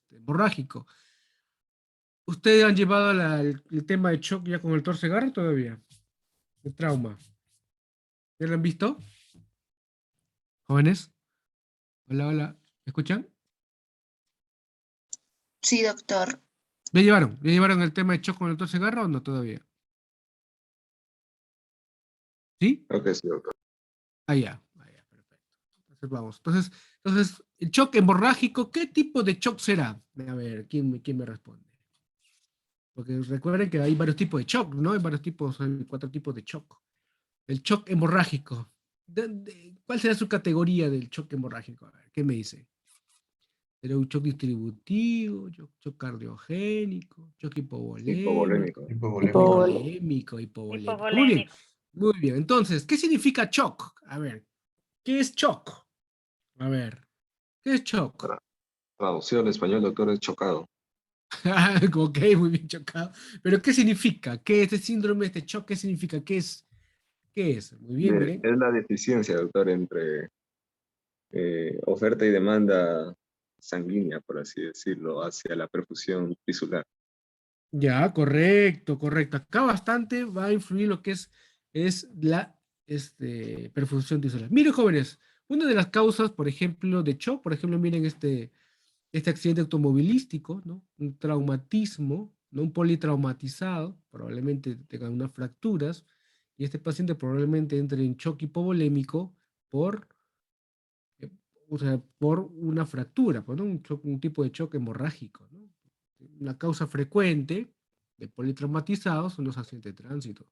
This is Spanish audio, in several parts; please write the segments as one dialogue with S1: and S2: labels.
S1: hemorrágico. ¿Ustedes han llevado el tema de shock ya con el torcegarra todavía? De trauma. ¿Ya lo han visto? Jóvenes. Hola, hola. ¿Me escuchan?
S2: Sí, doctor.
S1: ¿Ya llevaron? ¿Ya llevaron el tema de shock con el torcegarra o no todavía? ¿Sí?
S3: Creo que sí, doctor.
S1: Ah, ya, perfecto. Entonces vamos. Entonces, el shock hemorrágico, ¿qué tipo de shock será? A ver, ¿quién me responde? Porque recuerden que hay varios tipos de shock, ¿no? Hay varios tipos, hay 4 tipos de shock. El shock hemorrágico. ¿Cuál será su categoría del shock hemorrágico? A ver, ¿qué me dice? ¿Será un shock distributivo, shock cardiogénico, shock
S3: Hipovolémico.
S1: hipovolémico? Muy bien, muy bien. Entonces, ¿qué significa shock? A ver, ¿qué es shock? A ver, ¿qué es shock?
S3: Traducido al español, doctor, es chocado.
S1: Ok, muy bien chocado. Pero ¿qué significa? ¿Qué es este síndrome, este shock? ¿Qué significa? ¿Qué es? ¿Qué es? Muy bien, miren.
S3: Es la deficiencia, doctor, entre oferta y demanda sanguínea, por así decirlo, hacia la perfusión tisular.
S1: Ya, correcto, correcto. Acá bastante va a influir lo que es la perfusión tisular. Miren, jóvenes, una de las causas, por ejemplo, de shock, por ejemplo, miren este accidente automovilístico, ¿no? Un traumatismo, ¿no? Un politraumatizado, probablemente tenga unas fracturas, y este paciente probablemente entre en shock hipovolémico por, eh, o sea, por una fractura, pues, ¿no? Un tipo de shock hemorrágico, ¿no? Una causa frecuente de politraumatizados son los accidentes de tránsito.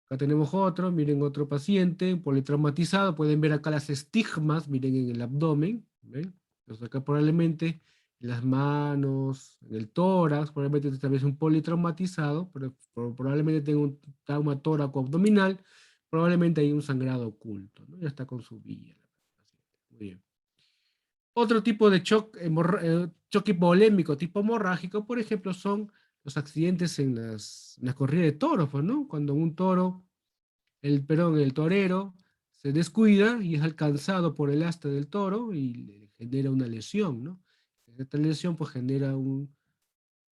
S1: Acá tenemos otro, miren otro paciente politraumatizado, pueden ver acá las estigmas, miren en el abdomen, ¿ven? Entonces acá probablemente en las manos, en el tórax, probablemente esta vez un politraumatizado, pero probablemente tenga un trauma tóraco-abdominal, probablemente hay un sangrado oculto, ¿no? Ya está con su vía. Muy bien. Otro tipo de shock, shock hipovolémico tipo hemorrágico, por ejemplo, son los accidentes en las corridas de toros, pues, ¿no? Cuando un toro, el torero, se descuida y es alcanzado por el asta del toro y le genera una lesión, ¿no? Esta lesión pues genera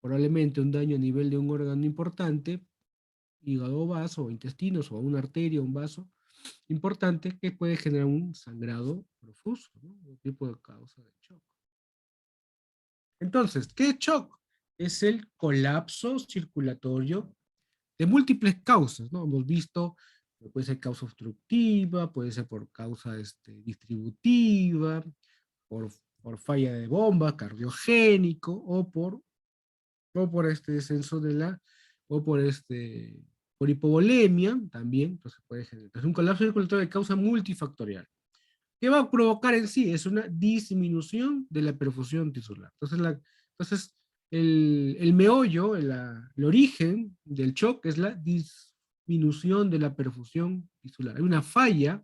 S1: probablemente un daño a nivel de un órgano importante, hígado o vaso, o intestinos, o una arteria, un vaso importante que puede generar un sangrado profuso, ¿no? Un tipo de causa de shock. Entonces, ¿qué es shock? Es el colapso circulatorio de múltiples causas, ¿no? Hemos visto que puede ser causa obstructiva, puede ser por causa distributiva, por falla de bomba, cardiogénico, o por este descenso por hipovolemia también, entonces puede generar. Entonces, un colapso circulatorio de causa multifactorial. ¿Qué va a provocar en sí? Es una disminución de la perfusión tisular. Entonces el meollo, el origen del shock es la disminución de la perfusión tisular. Hay una falla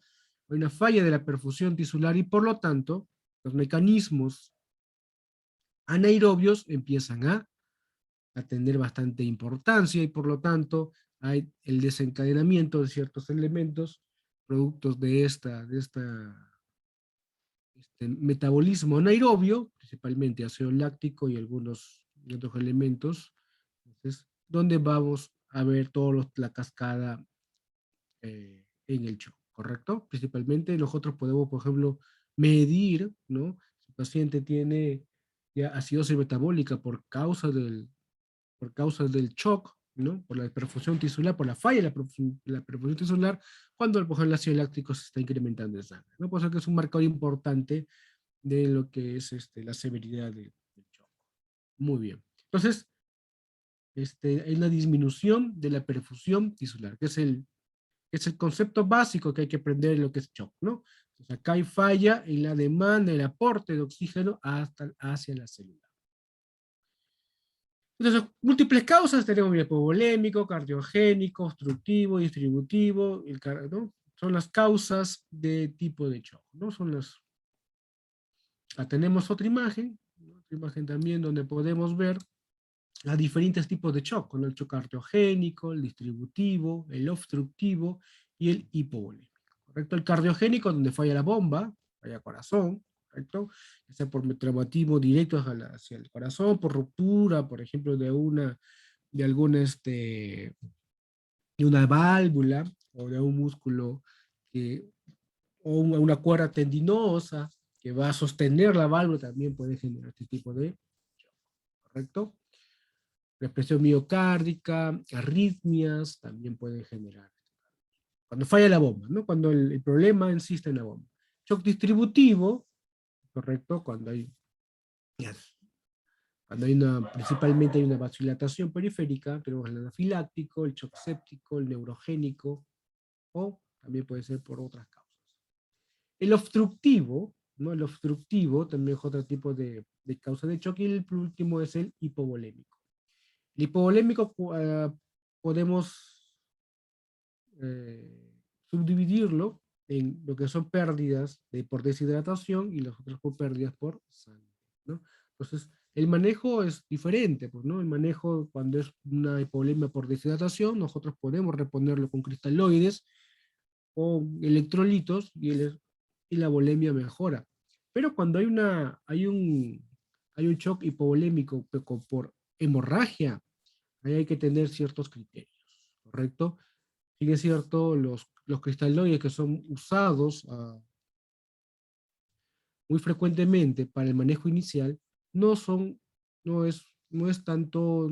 S1: de la perfusión tisular y por lo tanto los mecanismos anaerobios empiezan a tener bastante importancia y por lo tanto hay el desencadenamiento de ciertos elementos productos de metabolismo anaerobio, principalmente ácido láctico y algunos otros elementos. Entonces, donde vamos a ver toda la cascada en el shock, ¿correcto? Principalmente nosotros podemos, por ejemplo, medir, ¿no? Si el paciente tiene ya acidosis metabólica por causa del shock, ¿no? Por la perfusión tisular, por la falla de la perfusión tisular, cuando por ejemplo, el ácido láctico se está incrementando en sangre, ¿no? Por eso que es un marcador importante de lo que es la severidad del shock. Muy bien. Entonces, hay una disminución de la perfusión tisular, que es el concepto básico que hay que aprender en lo que es shock, ¿no? Entonces, acá hay falla en la demanda, el aporte de oxígeno hacia la célula. Entonces, múltiples causas, tenemos hipovolémico, cardiogénico, obstructivo, distributivo, ¿no? Son las causas de tipo de shock, ¿no? Tenemos otra imagen, ¿no? Otra imagen también donde podemos ver a diferentes tipos de shock, con el shock cardiogénico, el distributivo, el obstructivo y el hipovolémico, ¿correcto? El cardiogénico, donde falla la bomba, falla corazón, ¿correcto? Ya sea por traumatismo directo hacia el corazón, por ruptura, por ejemplo, de alguna, de una válvula o de un músculo que, o una cuerda tendinosa que va a sostener la válvula, también puede generar este tipo de, ¿correcto? Represión miocárdica, arritmias, también pueden generar. Cuando falla la bomba, ¿no? Cuando el problema insiste en la bomba. Shock distributivo, ¿correcto? Cuando hay principalmente hay una vasodilatación periférica, tenemos el anafiláctico, el shock séptico, el neurogénico, o también puede ser por otras causas. El obstructivo, ¿no? El obstructivo también es otro tipo de causa de shock, y el último es el hipovolémico. El hipovolémico podemos subdividirlo en lo que son pérdidas por deshidratación y las otras por pérdidas por sangre, ¿no? Entonces, el manejo es diferente, pues, ¿no? El manejo, cuando es una hipovolemia por deshidratación, nosotros podemos reponerlo con cristaloides o electrolitos y la volemia mejora. Pero cuando hay un shock hipovolémico por hemorragia, ahí hay que tener ciertos criterios, ¿correcto? Si es cierto, los cristaloides que son usados muy frecuentemente para el manejo inicial no son, no es tanto,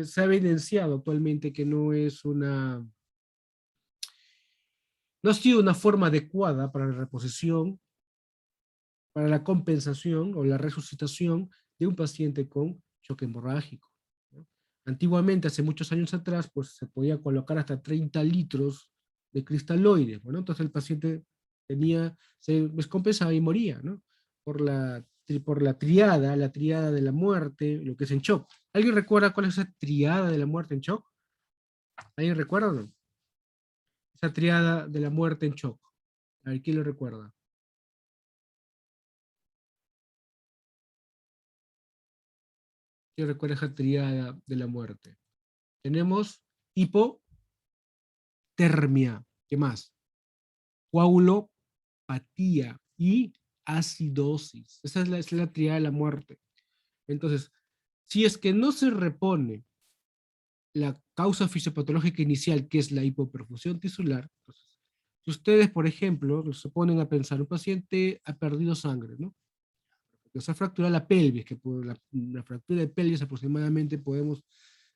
S1: se ha evidenciado actualmente que no ha sido una forma adecuada para la reposición, para la compensación o la resucitación de un paciente con shock hemorrágico, ¿no? Antiguamente, hace muchos años atrás, pues se podía colocar hasta 30 litros de cristaloides, bueno, entonces el paciente se descompensaba y moría, ¿no? Por la triada de la muerte, lo que es en shock. ¿Alguien recuerda cuál es esa triada de la muerte en shock? ¿Alguien recuerda o no? Esa triada de la muerte en shock. A ver, ¿quién lo recuerda? ¿Quién recuerda esa triada de la muerte? Tenemos hipotermia, ¿qué más? Coagulopatía y acidosis. Esa es la triada de la muerte. Entonces, si es que no se repone la causa fisiopatológica inicial, que es la hipoperfusión tisular, entonces, si ustedes, por ejemplo, se ponen a pensar, un paciente ha perdido sangre, ¿no? Se ha fracturado la pelvis, que por la fractura de pelvis aproximadamente podemos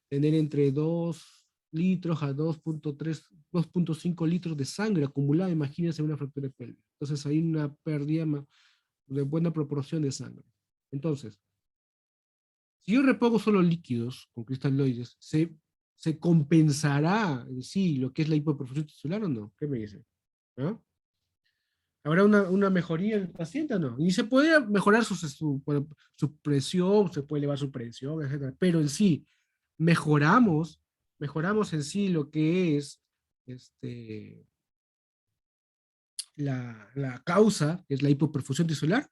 S1: tener entre 2 litros a 2.3, 2.5 litros de sangre acumulada, imagínense una fractura de pelvis. Entonces hay una pérdida de buena proporción de sangre. Entonces, si yo repongo solo líquidos con cristaloides, ¿se compensará en sí lo que es la hipoperfusión tisular o no? ¿Qué me dice? ¿Ah? ¿Habrá una mejoría en el paciente o no? Y se puede mejorar su presión, se puede elevar su presión, etcétera. Pero en sí, mejoramos, mejoramos en sí lo que es este, la causa, que es la hipoperfusión tisular.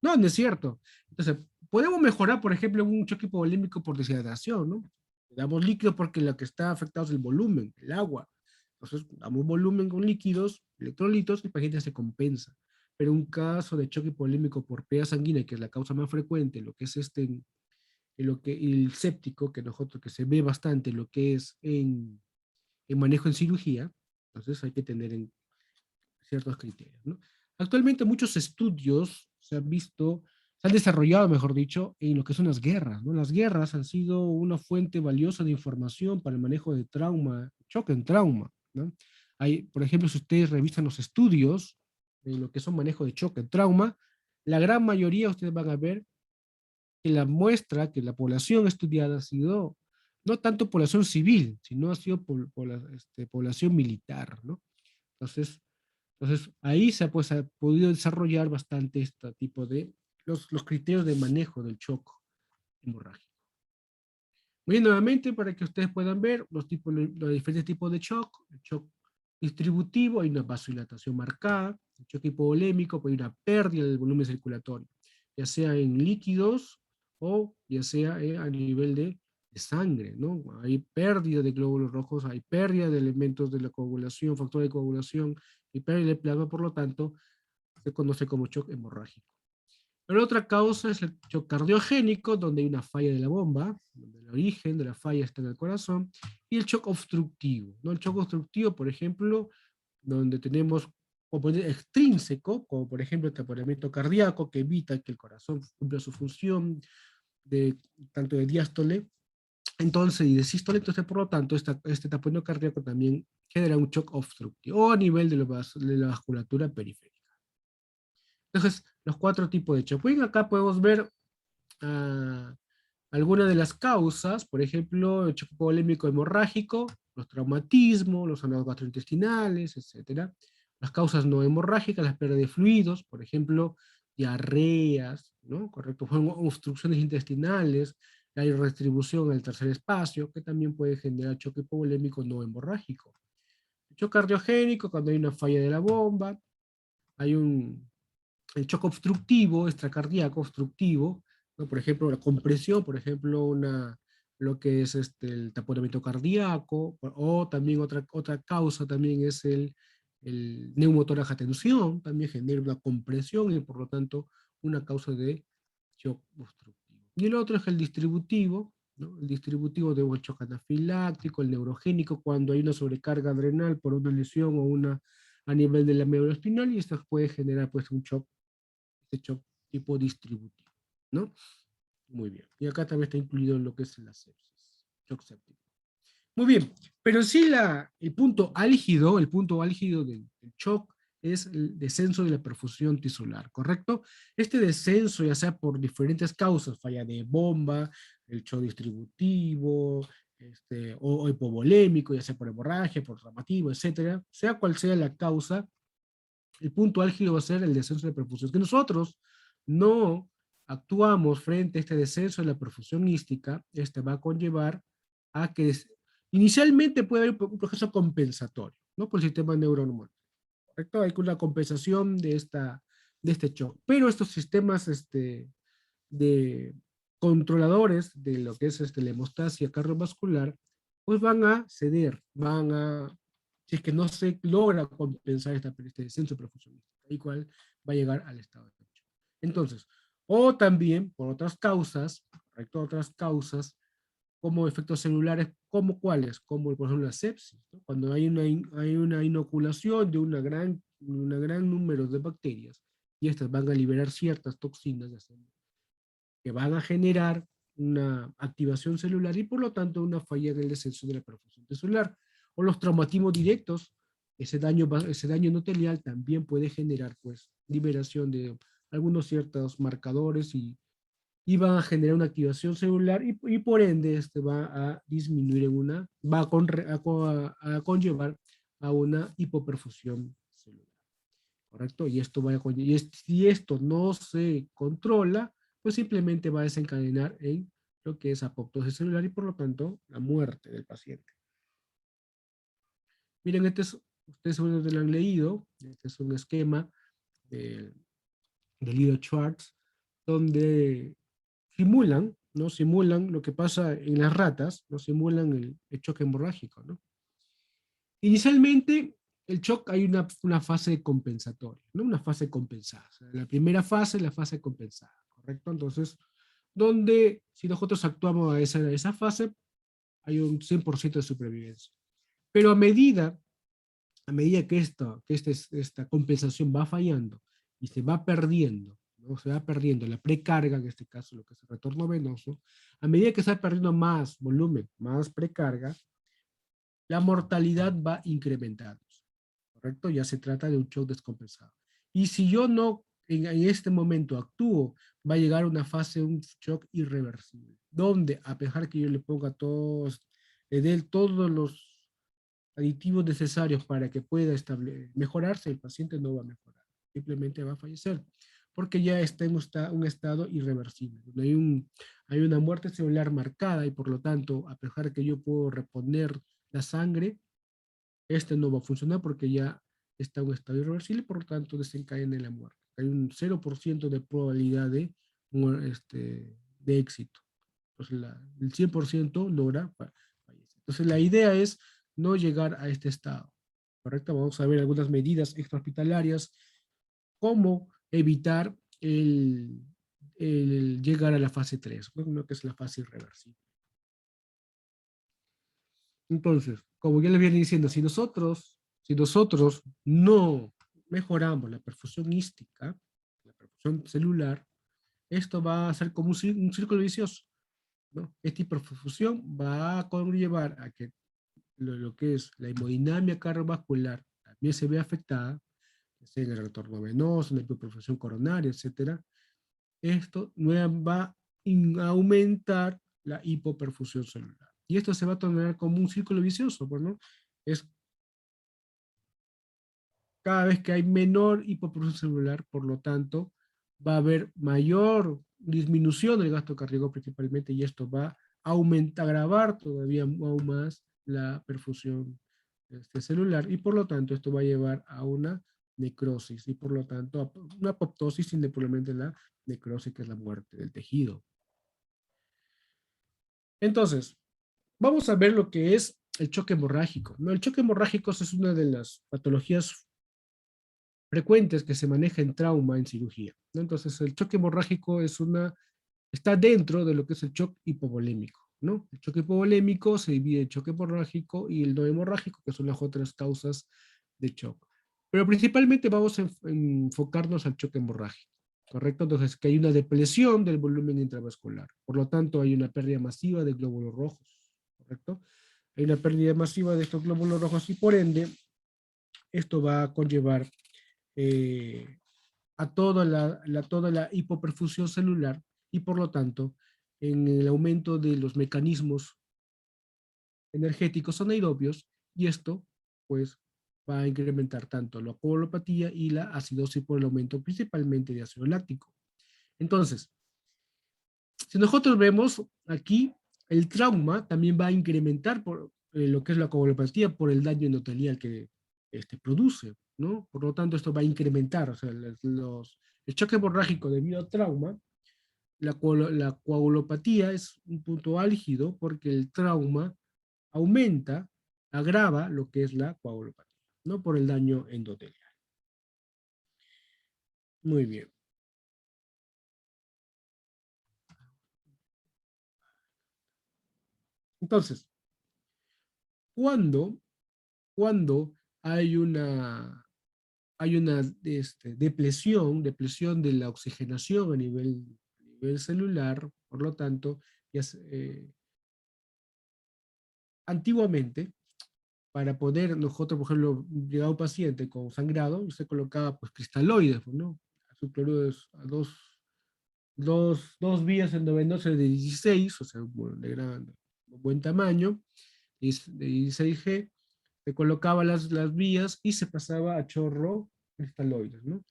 S1: No, no es cierto. Entonces, podemos mejorar, por ejemplo, un choque hipovolímico por deshidratación, ¿no? Damos líquido porque lo que está afectado es el volumen, el agua. Entonces, damos volumen con líquidos, electrolitos, y el paciente se compensa. Pero un caso de choque hipovolímico por pérdida sanguínea, que es la causa más frecuente, lo que es el séptico, que se ve bastante, lo que es en manejo en cirugía, entonces hay que tener en ciertos criterios, ¿no? Actualmente muchos estudios se han desarrollado, mejor dicho, en lo que son las guerras, ¿no? Las guerras han sido una fuente valiosa de información para el manejo de trauma, choque en trauma, ¿no? Por ejemplo, si ustedes revisan los estudios en lo que son manejo de choque en trauma, la gran mayoría ustedes van a ver que la muestra, que la población estudiada ha sido no tanto población civil, sino ha sido población militar, ¿no? Entonces, ahí ha podido desarrollar bastante este tipo de los criterios de manejo del shock hemorrágico. Muy nuevamente, para que ustedes puedan ver los diferentes tipos de shock. El shock distributivo, hay una vasodilatación marcada. El shock hipovolémico, pues hay una pérdida del volumen circulatorio, ya sea en líquidos o ya sea a nivel de sangre, ¿no? Hay pérdida de glóbulos rojos, hay pérdida de elementos de la coagulación, factores de coagulación y pérdida de plasma, por lo tanto, se conoce como shock hemorrágico. La otra causa es el shock cardiogénico, donde hay una falla de la bomba, donde el origen de la falla está en el corazón, y el shock obstructivo, ¿no? El shock obstructivo, por ejemplo, donde tenemos componente extrínseco, como por ejemplo el taponamiento cardíaco, que evita que el corazón cumpla su función de, tanto de diástole, entonces, y de sístole, entonces por lo tanto, este taponamiento cardíaco también genera un shock obstructivo, o a nivel de la vasculatura periférica. Entonces, los cuatro tipos de shock. Bien, acá podemos ver ah, algunas de las causas, por ejemplo, el shock hipovolémico hemorrágico, los traumatismos, los sanados gastrointestinales, etcétera. Las causas no hemorrágicas, las pérdidas de fluidos, por ejemplo, diarreas, ¿no? Correcto, fueron obstrucciones intestinales, la redistribución al tercer espacio, que también puede generar choque hipovolémico no hemorrágico. El shock cardiogénico, cuando hay una falla de la bomba, hay el shock obstructivo, extracardíaco obstructivo, ¿no? Por ejemplo, la compresión, por ejemplo, lo que es el taponamiento cardíaco, o también otra causa también es el neumotórax tensión, también genera una compresión y por lo tanto una causa de shock obstructivo. Y el otro es el distributivo, ¿no? El distributivo de un shock anafiláctico, el neurogénico, cuando hay una sobrecarga adrenal por una lesión o una a nivel de la médula espinal, y esto puede generar pues un shock, este shock tipo distributivo, ¿no? Muy bien. Y acá también está incluido lo que es la sepsis, shock séptico. Muy bien, pero sí el punto álgido del shock es el descenso de la perfusión tisular, ¿correcto? Este descenso, ya sea por diferentes causas, falla de bomba, el shock distributivo, o hipovolémico, ya sea por hemorragia, por traumatismo, etcétera, sea cual sea la causa, el punto álgido va a ser el descenso de perfusión. Que nosotros no actuamos frente a este descenso de la perfusión ística, este va a conllevar a que inicialmente puede haber un proceso compensatorio, ¿no? Por el sistema neurohormonal, ¿correcto? Hay una compensación de este shock. Pero estos sistemas de controladores de lo que es la hemostasia cardiovascular, pues van a ceder, si es que no se logra compensar este descenso perfusionista, y cual va a llegar al estado de shock. Entonces, o también por otras causas, correcto, otras causas, como efectos celulares, como cuáles, como por ejemplo la sepsis, ¿no? Cuando hay una inoculación de una gran número de bacterias, y estas van a liberar ciertas toxinas, que van a generar una activación celular y por lo tanto una falla en el descenso de la perfusión celular. O los traumatismos directos, ese daño endotelial también puede generar pues liberación de algunos ciertos marcadores y van a generar una activación celular y por ende va a disminuir va a conllevar a una hipoperfusión celular. ¿Correcto? Y esto si esto no se controla, pues simplemente va a desencadenar en lo que es apoptosis celular y por lo tanto la muerte del paciente. Miren, ustedes seguramente lo han leído, este es un esquema de, de Lido Schwartz, donde simulan, ¿no? Simulan lo que pasa en las ratas, ¿no? Simulan el choque hemorrágico, ¿no? Inicialmente, el shock hay una fase compensatoria, ¿no? Una fase compensada. O sea, la primera fase es la fase compensada, ¿correcto? Entonces, donde si nosotros actuamos a esa fase, hay un 100% de supervivencia. Pero a medida que esta compensación va fallando y se va perdiendo, ¿no? Se va perdiendo la precarga, en este caso lo que es el retorno venoso, a medida que se va perdiendo más volumen, más precarga, la mortalidad va incrementándose, ¿correcto? Ya se trata de un shock descompensado. Y si yo no en este momento actúo, va a llegar una fase, un shock irreversible, donde a pesar que yo le ponga le dé todos los aditivos necesarios para que pueda mejorarse, el paciente no va a mejorar, simplemente va a fallecer, porque ya está en un estado irreversible, donde hay una muerte celular marcada y por lo tanto, a pesar que yo puedo reponer la sangre, no va a funcionar porque ya está en un estado irreversible, por lo tanto desencadena en la muerte. Hay un 0% de probabilidad de éxito. Entonces el 100% logra fallecer. Entonces la idea es no llegar a este estado, ¿correcto? Vamos a ver algunas medidas extrahospitalarias, cómo evitar llegar a la fase 3, ¿no? Que es la fase irreversible. Entonces, como ya le viene diciendo, si nosotros no mejoramos la perfusión ística, la perfusión celular, esto va a ser como un círculo vicioso, ¿no? Esta hiperperfusión va a conllevar a que lo que es la hemodinamia cardiovascular también se ve afectada, sea en el retorno venoso, en la hiperperfusión coronaria, etcétera. Esto va a aumentar la hipoperfusión celular. Y esto se va a tornar como un círculo vicioso, pues, ¿no? Es cada vez que hay menor hipoperfusión celular, por lo tanto, va a haber mayor disminución del gasto cardíaco principalmente, y esto va a agravar todavía aún más la perfusión celular, y por lo tanto esto va a llevar a una necrosis, y por lo tanto a una apoptosis, independientemente de la necrosis, que es la muerte del tejido. Entonces, vamos a ver lo que es el choque hemorrágico, ¿no? El choque hemorrágico es una de las patologías frecuentes que se maneja en trauma en cirugía, ¿no? Entonces, el choque hemorrágico está dentro de lo que es el choque hipovolémico, ¿no? El choque hipovolémico se divide en choque hemorrágico y el no hemorrágico, que son las otras causas de shock. Pero principalmente vamos a enfocarnos al choque hemorrágico, ¿correcto? Entonces, que hay una depresión del volumen intravascular. Por lo tanto, hay una pérdida masiva de glóbulos rojos, ¿correcto? Hay una pérdida masiva de estos glóbulos rojos y por ende, esto va a conllevar a toda la hipoperfusión celular y por lo tanto en el aumento de los mecanismos energéticos anaerobios, y esto pues va a incrementar tanto la coagulopatía y la acidosis por el aumento principalmente de ácido láctico. Entonces, si nosotros vemos aquí, el trauma también va a incrementar por lo que es la coagulopatía por el daño endotelial que produce, ¿no? Por lo tanto, esto va a incrementar, o sea, el choque hemorrágico debido a trauma, la coagulopatía es un punto álgido porque el trauma aumenta, agrava lo que es la coagulopatía, ¿no? Por el daño endotelial. Muy bien. Entonces, ¿cuándo hay una depresión de la oxigenación a nivel celular? Por lo tanto, antiguamente, para poder nosotros, por ejemplo, llegar a un paciente con sangrado, se colocaba pues cristaloides, ¿no? Sucloroides a dos vías endovenosa de 16, o sea, de buen tamaño, de 16G, se colocaba las vías y se pasaba a chorro cristaloides, ¿no?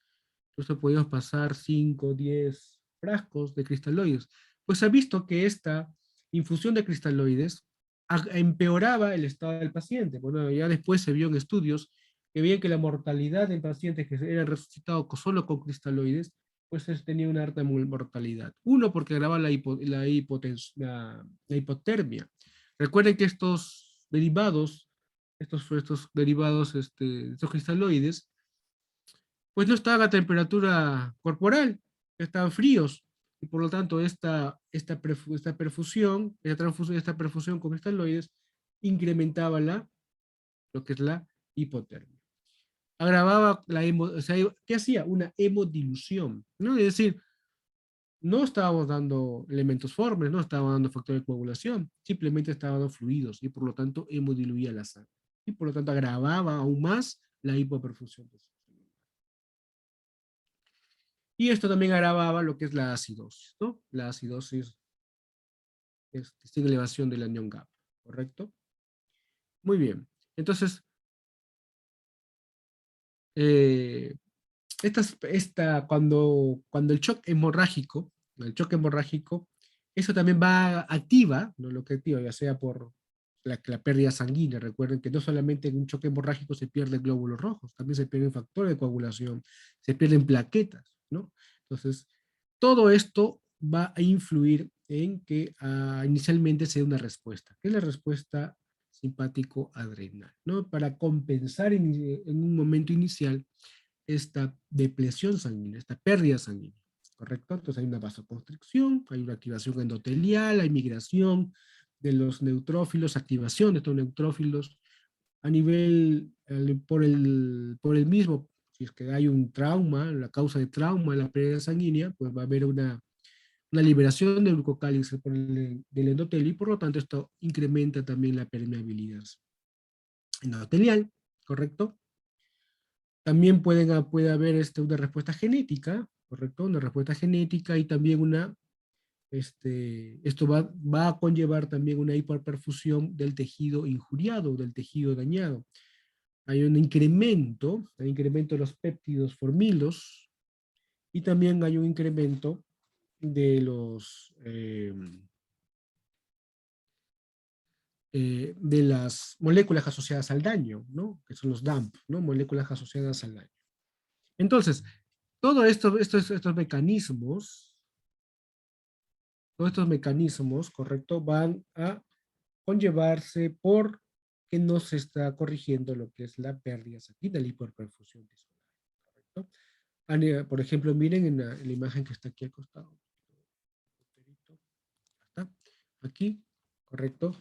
S1: Entonces podíamos pasar 5, 10 frascos de cristaloides. Pues se ha visto que esta infusión de cristaloides empeoraba el estado del paciente. Bueno, ya después se vio en estudios que veían que la mortalidad en pacientes que eran resucitados solo con cristaloides, pues tenía una alta mortalidad. Uno, porque agravaba la hipotermia. Recuerden que estos derivados, estos cristaloides, pues no estaban a temperatura corporal, estaban fríos, y por lo tanto esta perfusión con cristaloides incrementaba lo que es la hipotermia. Agravaba o sea, ¿qué hacía? Una hemodilución, ¿no? Es decir, no estábamos dando elementos formes, no estábamos dando factor de coagulación, simplemente estábamos dando fluidos, y por lo tanto hemodiluía la sangre, y por lo tanto agravaba aún más la hipoperfusión. Y esto también agravaba lo que es la acidosis, ¿no? La acidosis es sin elevación del anión GAP, ¿correcto? Muy bien. Entonces, eh, cuando el choque hemorrágico, eso también activa, ¿no? Lo que activa, ya sea por la pérdida sanguínea. Recuerden que no solamente en un choque hemorrágico se pierden glóbulos rojos, también se pierden factores de coagulación, se pierden plaquetas, ¿no? Entonces, todo esto va a influir en que inicialmente se dé una respuesta, que es la respuesta simpático-adrenal, ¿no? Para compensar en un momento inicial esta depresión sanguínea, esta pérdida sanguínea. ¿correcto? Entonces hay una vasoconstricción, hay una activación endotelial, hay migración de los neutrófilos, activación de estos neutrófilos a nivel, por el mismo, si es que hay un trauma, la causa de trauma en la pérdida sanguínea, pues va a haber una liberación de glucocálices del endotelio y por lo tanto esto incrementa también la permeabilidad endotelial, ¿correcto? También puede haber una respuesta genética, ¿correcto? Una respuesta genética y también esto va a conllevar también una hiperperfusión del tejido injuriado, del tejido dañado. Hay un incremento de los péptidos formilos y también hay un incremento de de las moléculas asociadas al daño, ¿no? Que son los DAMP, ¿no? Moléculas asociadas al daño. Entonces, todos estos mecanismos, ¿correcto? Van a conllevarse por que no se está corrigiendo lo que es la pérdida sanguínea, la hiperperfusión tisular, ¿correcto? Por ejemplo, miren en la imagen que está aquí al costado. ¿Está? Aquí, ¿correcto?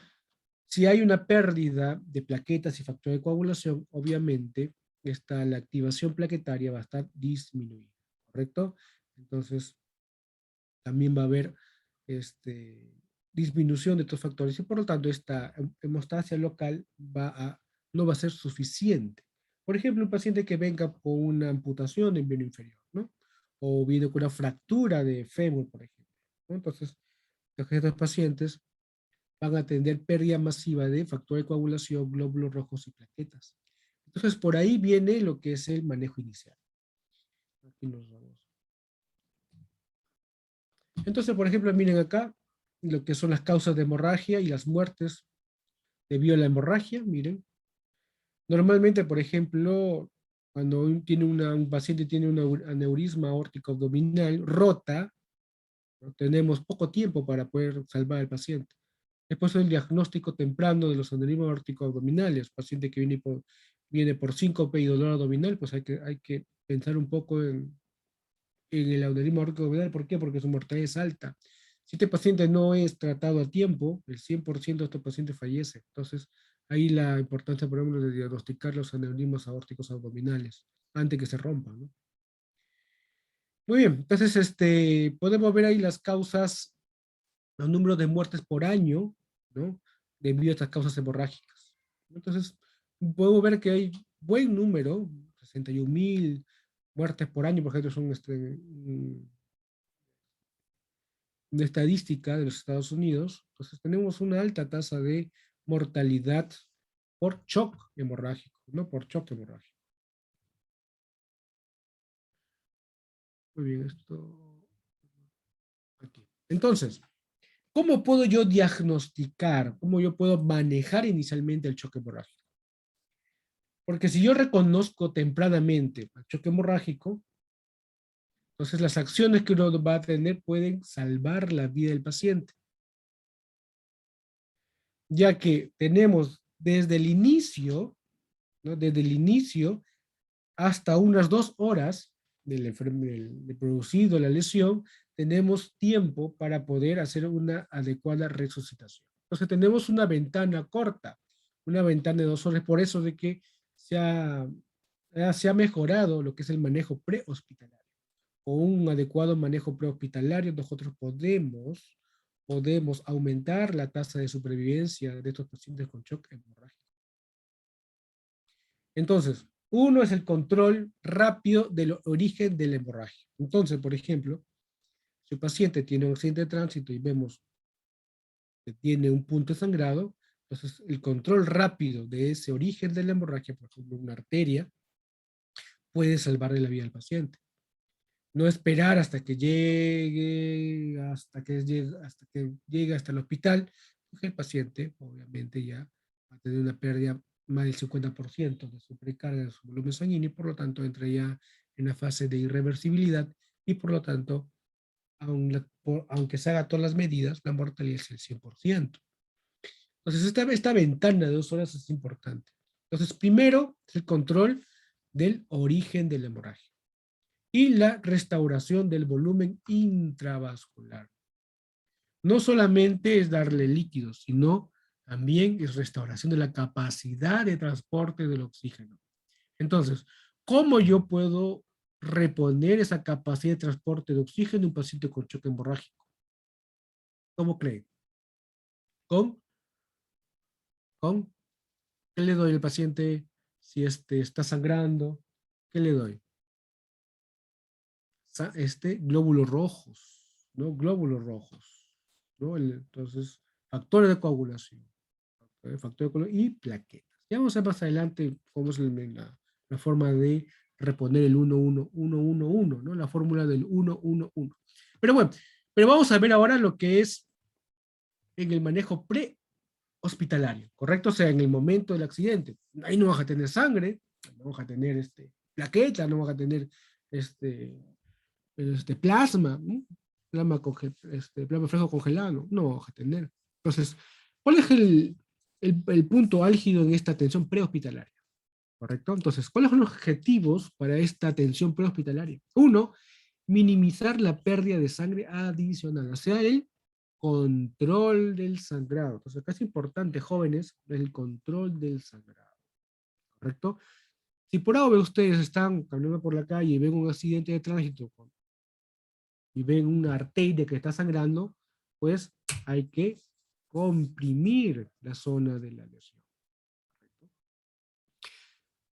S1: Si hay una pérdida de plaquetas y factor de coagulación, obviamente la activación plaquetaria va a estar disminuida, ¿correcto? Entonces, también va a haber disminución de estos factores y por lo tanto esta hemostasia local no va a ser suficiente. Por ejemplo, un paciente que venga con una amputación en miembro inferior, ¿no? O viene con una fractura de fémur, por ejemplo, ¿no? Entonces, estos pacientes van a tener pérdida masiva de factor de coagulación, glóbulos rojos y plaquetas. Entonces, por ahí viene lo que es el manejo inicial. Aquí nos vamos. Entonces, por ejemplo, miren acá lo que son las causas de hemorragia y las muertes debido a la hemorragia, miren. Normalmente, por ejemplo, cuando un paciente tiene un aneurisma aórtico abdominal rota, ¿no? Tenemos poco tiempo para poder salvar al paciente. Después el diagnóstico temprano de los aneurismas aórticos abdominales, paciente que viene por síncope y dolor abdominal, pues hay que pensar un poco en el aneurisma aórtico abdominal. ¿Por qué? Porque su mortalidad es alta. Si este paciente no es tratado a tiempo, el 100% de estos pacientes fallece. Entonces, ahí la importancia, por ejemplo, de diagnosticar los aneurismas aórticos abdominales antes que se rompan, ¿no? Muy bien, entonces podemos ver ahí las causas, los números de muertes por año, ¿no? Debido a estas causas hemorrágicas. Entonces, podemos ver que hay buen número, 61.000 muertes por año, por ejemplo, son una estadística de los Estados Unidos. Entonces, tenemos una alta tasa de mortalidad por shock hemorrágico, ¿no? Por shock hemorrágico. Muy bien, esto aquí. Entonces, ¿cómo puedo yo diagnosticar, cómo yo puedo manejar inicialmente el choque hemorrágico? Porque si yo reconozco tempranamente el choque hemorrágico, entonces las acciones que uno va a tener pueden salvar la vida del paciente. Ya que tenemos desde el inicio, ¿no? Desde el inicio hasta unas 2 horas de producido la lesión, tenemos tiempo para poder hacer una adecuada resucitación. Entonces tenemos una ventana corta, una ventana de 2 horas, por eso de que se ha mejorado lo que es el manejo prehospitalario. Con un adecuado manejo prehospitalario, nosotros podemos aumentar la tasa de supervivencia de estos pacientes con shock hemorrágico. Entonces, uno es el control rápido del origen de la hemorragia. Entonces, por ejemplo, si el paciente tiene un accidente de tránsito y vemos que tiene un punto de sangrado, entonces el control rápido de ese origen de la hemorragia, por ejemplo, una arteria, puede salvarle la vida al paciente. No esperar hasta que llegue hasta el hospital, porque el paciente obviamente ya va a tener una pérdida más del 50% de su precarga de su volumen sanguíneo y por lo tanto entra ya en la fase de irreversibilidad y por lo tanto, aunque se haga todas las medidas, la mortalidad es el 100%. Entonces esta ventana de 2 horas es importante. Entonces primero es el control del origen de la hemorragia. y la restauración del volumen intravascular. No solamente es darle líquidos, sino también es restauración de la capacidad de transporte del oxígeno. Entonces, ¿cómo yo puedo reponer esa capacidad de transporte de oxígeno en un paciente con choque hemorrágico? ¿Cómo creen? ¿Con? ¿Con? ¿Qué le doy al paciente si está sangrando? ¿Qué le doy? Glóbulos rojos, ¿no? Glóbulos rojos, ¿no? Entonces, factores de coagulación, y plaquetas. Ya vamos a ver más adelante cómo es la forma de reponer el 1-1-1-1-1, ¿no? La fórmula del 1-1-1. Pero bueno, pero vamos a ver ahora lo que es en el manejo prehospitalario, ¿correcto? O sea, en el momento del accidente. Ahí no vas a tener sangre, no vas a tener plaqueta, no vas a tener este, plasma, ¿no? Plasma fresco congelado, no vamos a tener. Entonces, ¿cuál es el punto álgido en esta atención prehospitalaria? ¿Correcto? Entonces, ¿cuáles son los objetivos para esta atención prehospitalaria? Uno, minimizar la pérdida de sangre adicional, o sea, el control del sangrado. Entonces, acá es importante, jóvenes, el control del sangrado, ¿correcto? Si por ahora ustedes están caminando por la calle y ven un accidente de tránsito y ven una arteria que está sangrando, pues hay que comprimir la zona de la lesión.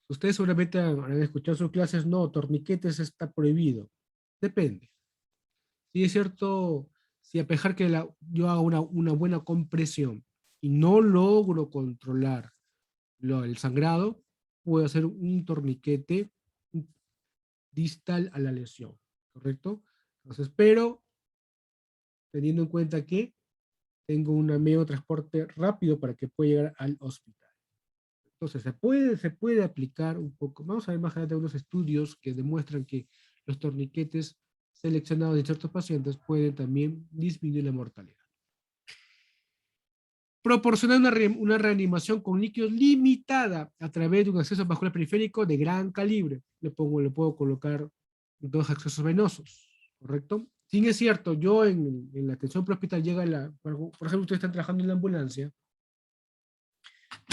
S1: Ustedes seguramente habrán escuchado sus clases, no, torniquetes está prohibido. Depende. Si es cierto, si a pesar que yo hago una buena compresión y no logro controlar el sangrado, puedo hacer un torniquete distal a la lesión, ¿correcto? Entonces, pero teniendo en cuenta que tengo un medio de transporte rápido para que pueda llegar al hospital. Entonces, se puede aplicar un poco. Vamos a ver más adelante unos estudios que demuestran que los torniquetes seleccionados en ciertos pacientes pueden también disminuir la mortalidad. Proporcionar una reanimación con líquidos limitada a través de un acceso vascular periférico de gran calibre. Le puedo colocar dos accesos venosos, ¿correcto? Sí es cierto, yo en la atención prehospital por ejemplo, ustedes están trabajando en la ambulancia,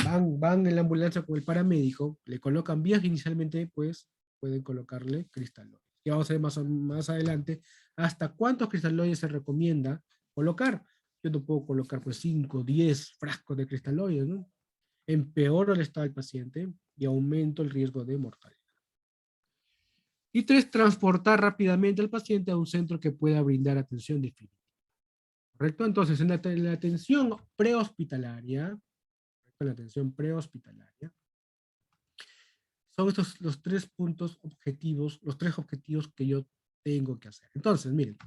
S1: van en la ambulancia con el paramédico, le colocan vías que inicialmente, pues, pueden colocarle cristaloides. Ya vamos a ver más adelante hasta cuántos cristaloides se recomienda colocar. Yo no puedo colocar, pues, 5, 10 frascos de cristaloides, ¿no? Empeoro el estado del paciente y aumento el riesgo de mortalidad. Y tres, transportar rápidamente al paciente a un centro que pueda brindar atención definitiva. ¿Correcto? Entonces, en la atención prehospitalaria, son estos los tres puntos objetivos, los tres objetivos que yo tengo que hacer. Entonces, miren,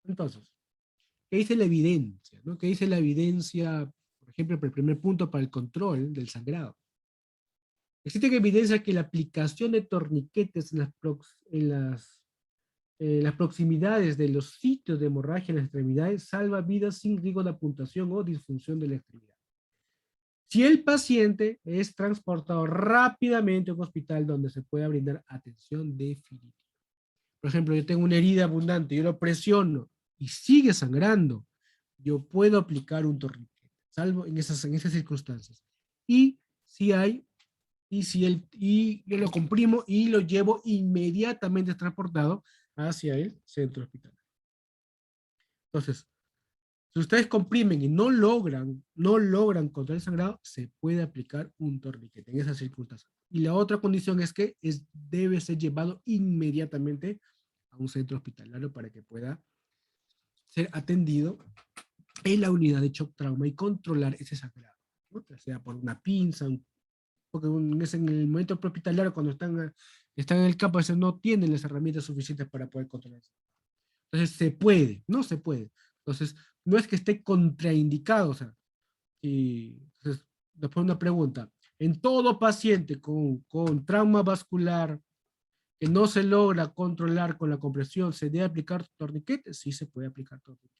S1: ¿qué dice la evidencia? ¿No? ¿Qué dice la evidencia, por ejemplo, para el primer punto, para el control del sangrado? Existe evidencia que la aplicación de torniquetes en las proximidades de los sitios de hemorragia en las extremidades salva vidas sin riesgo de amputación o disfunción de la extremidad. Si el paciente es transportado rápidamente a un hospital donde se pueda brindar atención definitiva. Por ejemplo, yo tengo una herida abundante, yo lo presiono y sigue sangrando, yo puedo aplicar un torniquete, salvo en esas circunstancias. Y si hay, y yo lo comprimo y lo llevo inmediatamente transportado hacia el centro hospitalario. Entonces, si ustedes comprimen y no logran controlar el sangrado, se puede aplicar un torniquete en esas circunstancias. Y la otra condición es que debe ser llevado inmediatamente a un centro hospitalario para que pueda ser atendido en la unidad de shock trauma y controlar ese sangrado, ¿no? Ya sea por una pinza, porque en el momento hospitalario, cuando están en el campo, a veces no tienen las herramientas suficientes para poder controlar eso. Entonces, se puede, no se puede. Entonces, no es que esté contraindicado, o sea, entonces, después una pregunta, en todo paciente con trauma vascular que no se logra controlar con la compresión, ¿se debe aplicar torniquete? Sí se puede aplicar torniquete.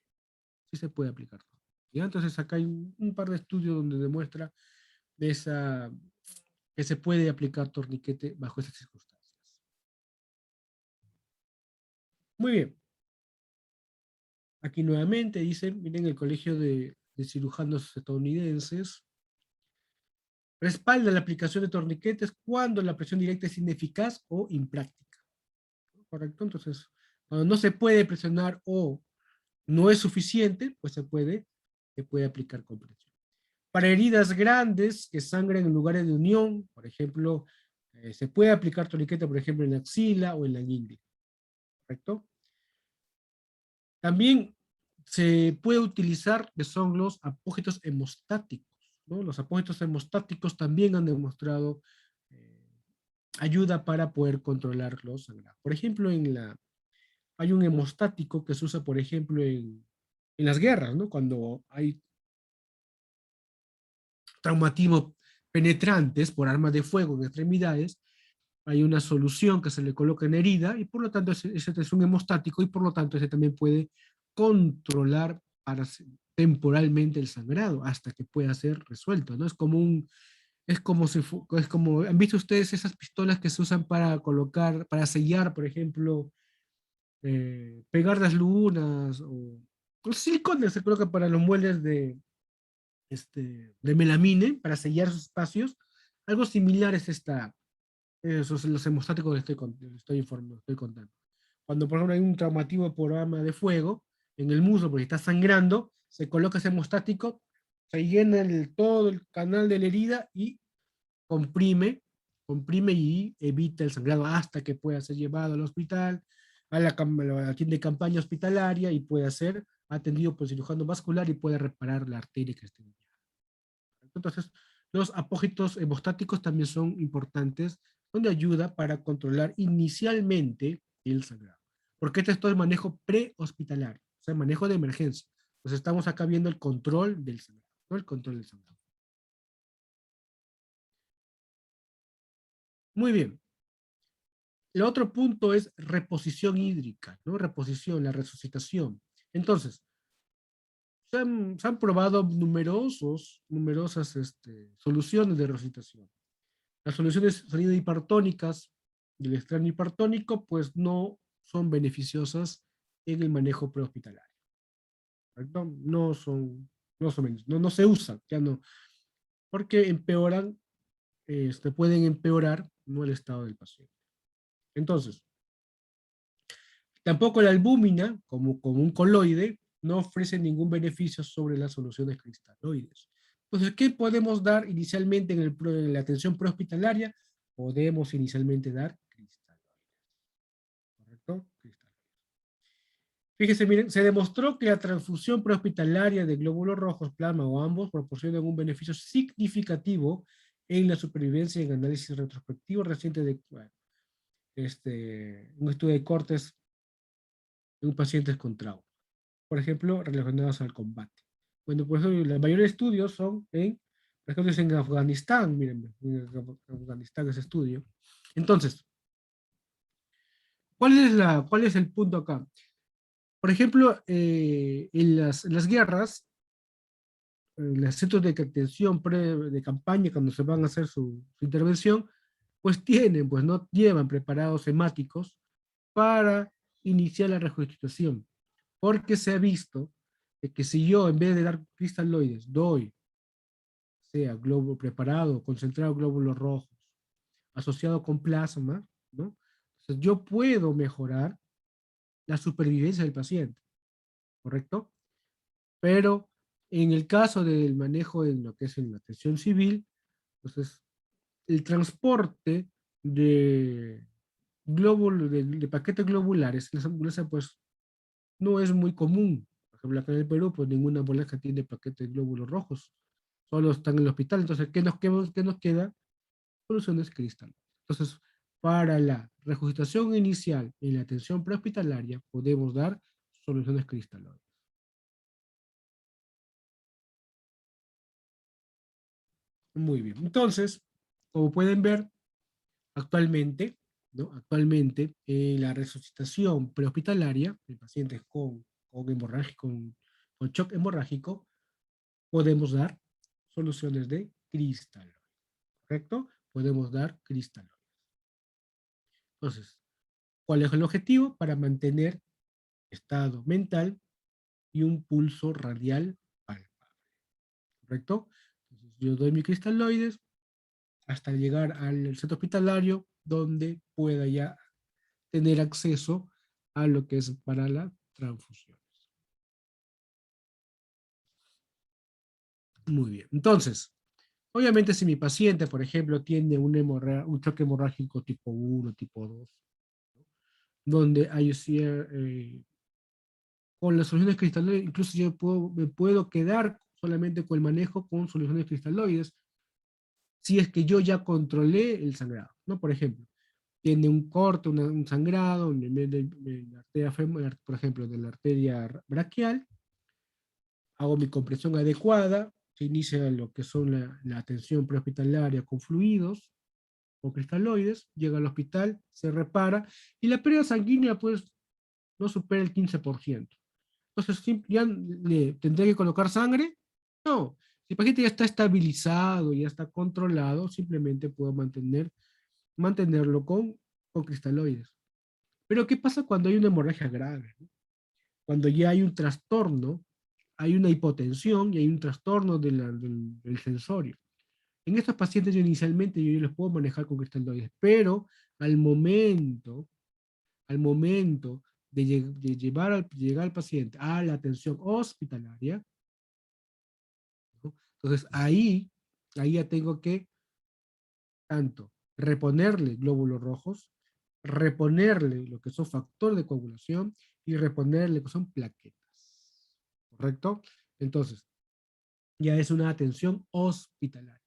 S1: Sí se puede aplicar torniquete. ¿Ya? Entonces, acá hay un par de estudios donde demuestra que se puede aplicar torniquete bajo esas circunstancias. Muy bien. Aquí nuevamente dice, miren el Colegio de Cirujanos Estadounidenses, respalda la aplicación de torniquetes cuando la presión directa es ineficaz o impráctica. ¿Correcto? Entonces, cuando no se puede presionar o no es suficiente, pues se puede aplicar compresión. Para heridas grandes que sangran en lugares de unión, por ejemplo, se puede aplicar torniquete, por ejemplo, en la axila o en la ingle. ¿Correcto? También se puede utilizar que son los apógitos hemostáticos, ¿no? Los apógitos hemostáticos también han demostrado ayuda para poder controlar los sangrados. Por ejemplo, hay un hemostático que se usa, por ejemplo, en las guerras, ¿no? Cuando hay traumatismo penetrantes por armas de fuego en extremidades, hay una solución que se le coloca en herida y por lo tanto ese es un hemostático y por lo tanto ese también puede controlar temporalmente el sangrado hasta que pueda ser resuelto, ¿no? Es como si es como, ¿han visto ustedes esas pistolas que se usan para colocar, para sellar, por ejemplo, pegar las lunas o los silicones se coloca para los muebles de melamine para sellar sus espacios? Algo similar es esos son los hemostáticos que estoy informando, estoy contando. Cuando, por ejemplo, hay un traumatismo por arma de fuego en el muslo porque está sangrando, se coloca ese hemostático, se llena todo el canal de la herida y comprime, comprime y evita el sangrado hasta que pueda ser llevado al hospital, a la tienda de campaña hospitalaria y pueda ser atendido por cirujano vascular y pueda reparar la arteria que esté dañada. Entonces, los apógitos hemostáticos también son importantes, donde ayuda para controlar inicialmente el sangrado. Porque esto es manejo prehospitalario, o sea, manejo de emergencia. Entonces estamos acá viendo el control del sangrado, ¿no? El control del sangrado. Muy bien. El otro punto es reposición hídrica, ¿no? Reposición, la resucitación. Entonces, se han probado numerosas soluciones de resucitación. Las soluciones salidas hipertónicas del estrés hipertónico, pues no son beneficiosas en el manejo prehospitalario. ¿Correcto? No se usan, ya no, porque empeoran, pueden empeorar, ¿no?, el estado del paciente. Entonces, tampoco la albúmina, como un coloide, no ofrece ningún beneficio sobre las soluciones cristaloides. Entonces, ¿qué podemos dar inicialmente en la atención prehospitalaria? Podemos inicialmente dar cristaloides. ¿Correcto? Cristaloides. Fíjese, miren, se demostró que la transfusión prehospitalaria de glóbulos rojos, plasma o ambos proporcionan un beneficio significativo en la supervivencia en análisis retrospectivo reciente de un estudio de cortes en pacientes con trauma, por ejemplo, relacionados al combate. Bueno, por eso la mayoría de estudios son por ejemplo, es en Afganistán, miren, en Afganistán ese estudio. Entonces, ¿cuál es el punto acá? Por ejemplo, en las guerras, en los centros de atención de campaña, cuando se van a hacer su intervención, pues pues no llevan preparados hemáticos para iniciar la reconstitución, porque se ha visto de que si yo en vez de dar cristaloides doy, sea globo preparado, concentrado glóbulos rojos, asociado con plasma, ¿no? Entonces yo puedo mejorar la supervivencia del paciente, ¿correcto? Pero en el caso del manejo en lo que es en la atención civil, entonces el transporte de paquetes globulares en las ambulancias pues no es muy común. Por ejemplo, acá en el Perú, pues ninguna ambulancia tiene paquetes de glóbulos rojos. Solo están en el hospital. Entonces, ¿qué nos queda? Soluciones cristal. Entonces, para la resucitación inicial y la atención prehospitalaria, podemos dar soluciones cristaloides. Muy bien. Entonces, como pueden ver, actualmente, ¿no? Actualmente, la resucitación prehospitalaria de pacientes con shock hemorrágico, podemos dar soluciones de cristal, ¿correcto? Podemos dar cristal. Entonces, ¿cuál es el objetivo? Para mantener estado mental y un pulso radial palpable, ¿correcto? Entonces, yo doy mis cristaloides hasta llegar al centro hospitalario donde pueda ya tener acceso a lo que es para la transfusión. Muy bien. Entonces, obviamente si mi paciente, por ejemplo, tiene un choque hemorrágico tipo 1, tipo 2, donde hay con las soluciones cristaloides, incluso yo me puedo quedar solamente con el manejo con soluciones cristaloides, si es que yo ya controlé el sangrado, ¿no? Por ejemplo, tiene un corte, un sangrado en la arteria femoral, por ejemplo, de la arteria braquial, hago mi compresión adecuada, se inicia lo que son la atención prehospitalaria con fluidos o cristaloides, llega al hospital, se repara, y la pérdida sanguínea, pues, no supera el 15%. Entonces, ¿ya le tendré que colocar sangre? No. Si el paciente ya está estabilizado, ya está controlado, simplemente puedo mantenerlo con cristaloides. Pero, ¿qué pasa cuando hay una hemorragia grave? ¿No? Cuando ya hay un trastorno, hay una hipotensión y hay un trastorno del sensorio. En estos pacientes yo inicialmente yo les puedo manejar con cristaloides, pero al momento, al momento de llegar al paciente a la atención hospitalaria, ¿no? Entonces ahí ya tengo que tanto reponerle glóbulos rojos, reponerle lo que son factores de coagulación y reponerle lo que son plaquetas. ¿Correcto? Entonces, ya es una atención hospitalaria.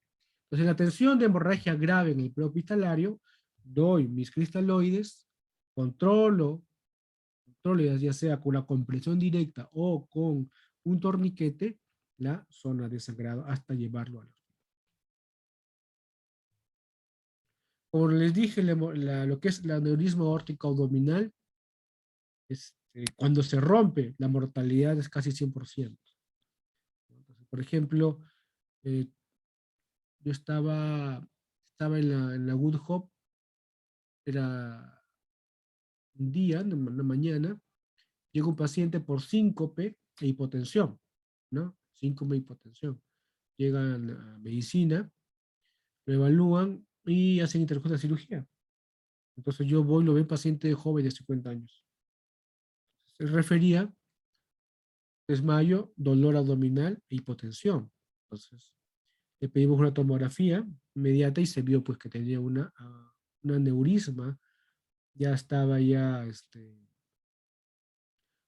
S1: Entonces, en la atención de hemorragia grave en el prehospitalario, doy mis cristaloides, controlo, ya sea con la compresión directa o con un torniquete, la zona de sangrado hasta llevarlo al hospital. Como les dije, lo que es el aneurisma aórtico abdominal, cuando se rompe, la mortalidad es casi 100%. Entonces, por ejemplo, eh, yo estaba en la Good Hope, era un día, una mañana, llega un paciente por síncope e hipotensión, ¿no? Síncope e hipotensión. Llegan a medicina, lo evalúan y hacen interrupción de cirugía. Entonces yo voy, lo veo paciente joven de 50 años. Se refería desmayo, dolor abdominal e hipotensión. Entonces le pedimos una tomografía inmediata y se vio pues que tenía un aneurisma, ya estaba ya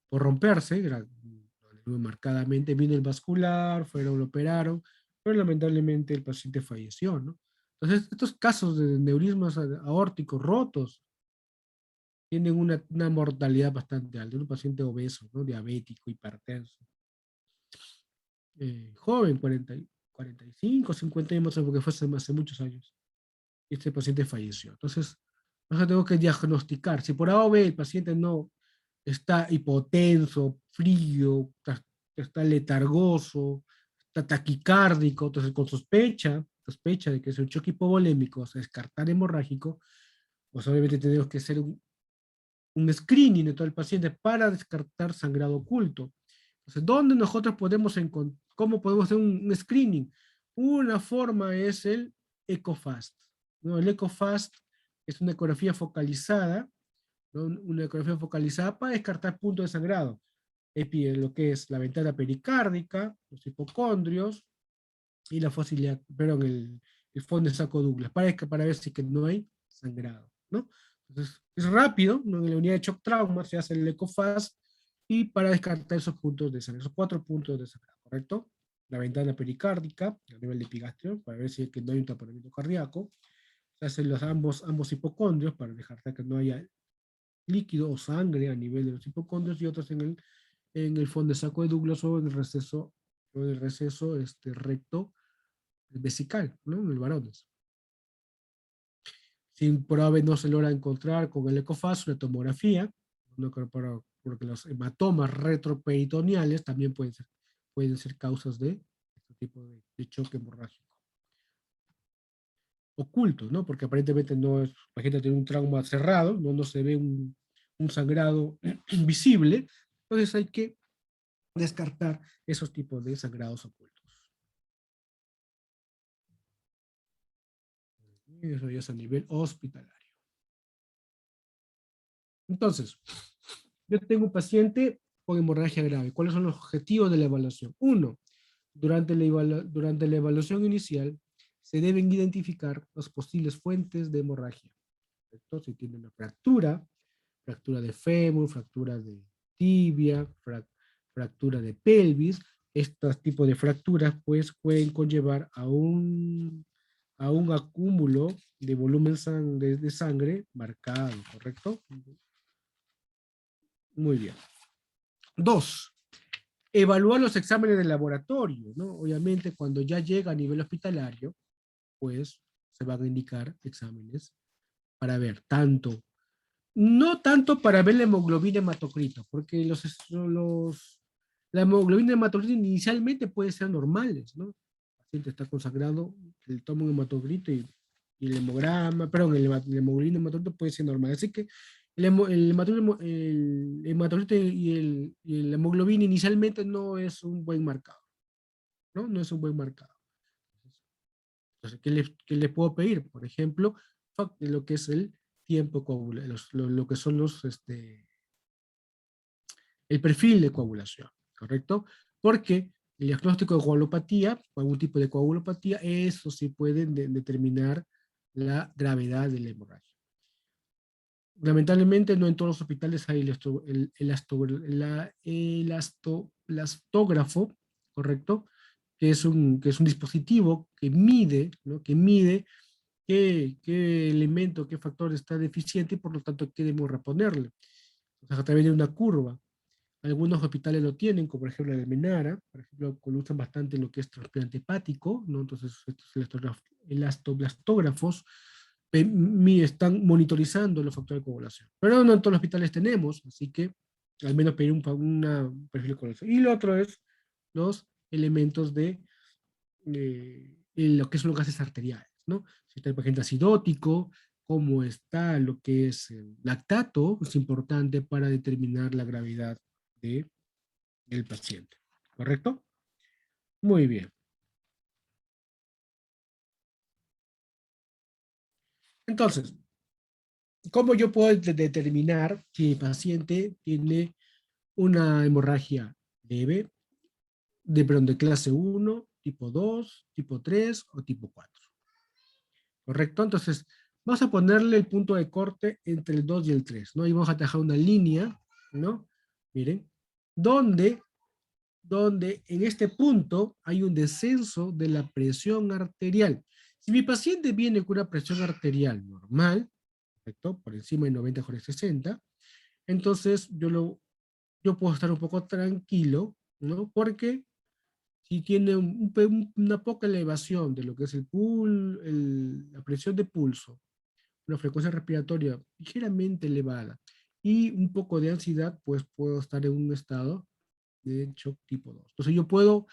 S1: por romperse, marcadamente, vino el vascular, lo operaron, pero lamentablemente el paciente falleció, ¿no? Entonces, estos casos de neurismas aórticos rotos tienen una mortalidad bastante alta, un paciente obeso, ¿no? Diabético, hipertenso, joven, 45, 50 años, porque fue hace muchos años, y este paciente falleció. Entonces, nosotros tengo que diagnosticar. Si por A o B el paciente no está hipotenso, frío, está letargoso, está taquicárdico, entonces con sospecha de que es un choque hipovolémico, o sea, descartar hemorrágico, pues obviamente tenemos que hacer un screening de todo el paciente para descartar sangrado oculto. Entonces, ¿dónde nosotros podemos encontrar, cómo podemos hacer un screening? Una forma es el EcoFast, ¿no? El EcoFast es una ecografía focalizada, ¿no? Una ecografía focalizada para descartar puntos de sangrado. Lo que es la ventana pericárdica, los hipocondrios y la fosilidad, perdón, el fondo de saco Douglas, para ver si que no hay sangrado, ¿no? Entonces, es rápido, ¿no? En la unidad de shock trauma se hace el EcoFast y para descartar esos puntos de sangrado, esos 4 puntos de sangrado, ¿correcto? La ventana pericárdica, a nivel de epigastrio, para ver si es que no hay un taponamiento cardíaco. Se hacen ambos hipocondrios para descartar que no haya líquido o sangre a nivel de los hipocondrios y otros en el fondo de saco de Douglas o en el receso recto vesical, ¿no? En el varones. Si por ave no se logra encontrar con el EcoFast, una tomografía, ¿no? Porque los hematomas retroperitoneales también pueden ser causas de este tipo de choque hemorrágico. Oculto, ¿no? Porque aparentemente no es, la gente tiene un trauma cerrado, no se ve un sangrado visible, entonces hay que descartar esos tipos de sangrados ocultos. Eso ya es a nivel hospitalario. Entonces, yo tengo un paciente con hemorragia grave. ¿Cuáles son los objetivos de la evaluación? Uno, durante la evaluación inicial se deben identificar las posibles fuentes de hemorragia. ¿Correcto? Si tiene una fractura, fractura de fémur, fractura de tibia, fractura de pelvis, estos tipos de fracturas pues pueden conllevar a un acúmulo de volumen de sangre marcado, ¿correcto? Muy bien. Dos, evaluar los exámenes de laboratorio, ¿no? Obviamente, cuando ya llega a nivel hospitalario, pues se van a indicar exámenes para ver tanto, no tanto para ver la hemoglobina hematocrito, porque la hemoglobina hematocrito inicialmente puede ser normales, ¿no? El paciente está consagrado, le toma un hematocrito y el hemograma, perdón, la hemoglobina hematocrito puede ser normal, así que el hematocrito y la hemoglobina inicialmente no es un buen marcador, ¿no? No es un buen marcador. Entonces, ¿qué les puedo pedir? Por ejemplo, lo que es el tiempo coagulación, lo que son el perfil de coagulación, ¿correcto? Porque el diagnóstico de coagulopatía, o algún tipo de coagulopatía, eso sí pueden determinar la gravedad de la hemorragia. Lamentablemente no en todos los hospitales hay elastógrafo, ¿correcto? Que es un dispositivo que mide, ¿no? Que mide qué elemento, qué factor está deficiente y por lo tanto qué debemos reponerle. Entonces, a través de una curva. Algunos hospitales lo tienen, como por ejemplo el Menara, por ejemplo, usan bastante lo que es trasplante hepático, ¿no? Entonces, estos elastoblastógrafos están monitorizando los factores de coagulación. Pero no en todos los hospitales tenemos, así que al menos pedir un perfil de coagulación. Y lo otro es los elementos de lo que son los gases arteriales, ¿no? Si está el paciente acidótico, cómo está lo que es el lactato, es importante para determinar la gravedad del paciente. ¿Correcto? Muy bien. Entonces, ¿cómo yo puedo determinar si mi paciente tiene una hemorragia leve, de clase 1, tipo 2, tipo 3 o tipo 4? ¿Correcto? Entonces, vamos a ponerle el punto de corte entre el 2 y el 3, ¿no? Y vamos a dejar una línea, ¿no? Miren, donde en este punto hay un descenso de la presión arterial. Si mi paciente viene con una presión arterial normal, ¿correcto? Por encima de 90/60, entonces yo puedo estar un poco tranquilo, ¿no? Porque si tiene una poca elevación de lo que es la presión de pulso, una frecuencia respiratoria ligeramente elevada y un poco de ansiedad, pues puedo estar en un estado de shock tipo 2. Entonces yo puedo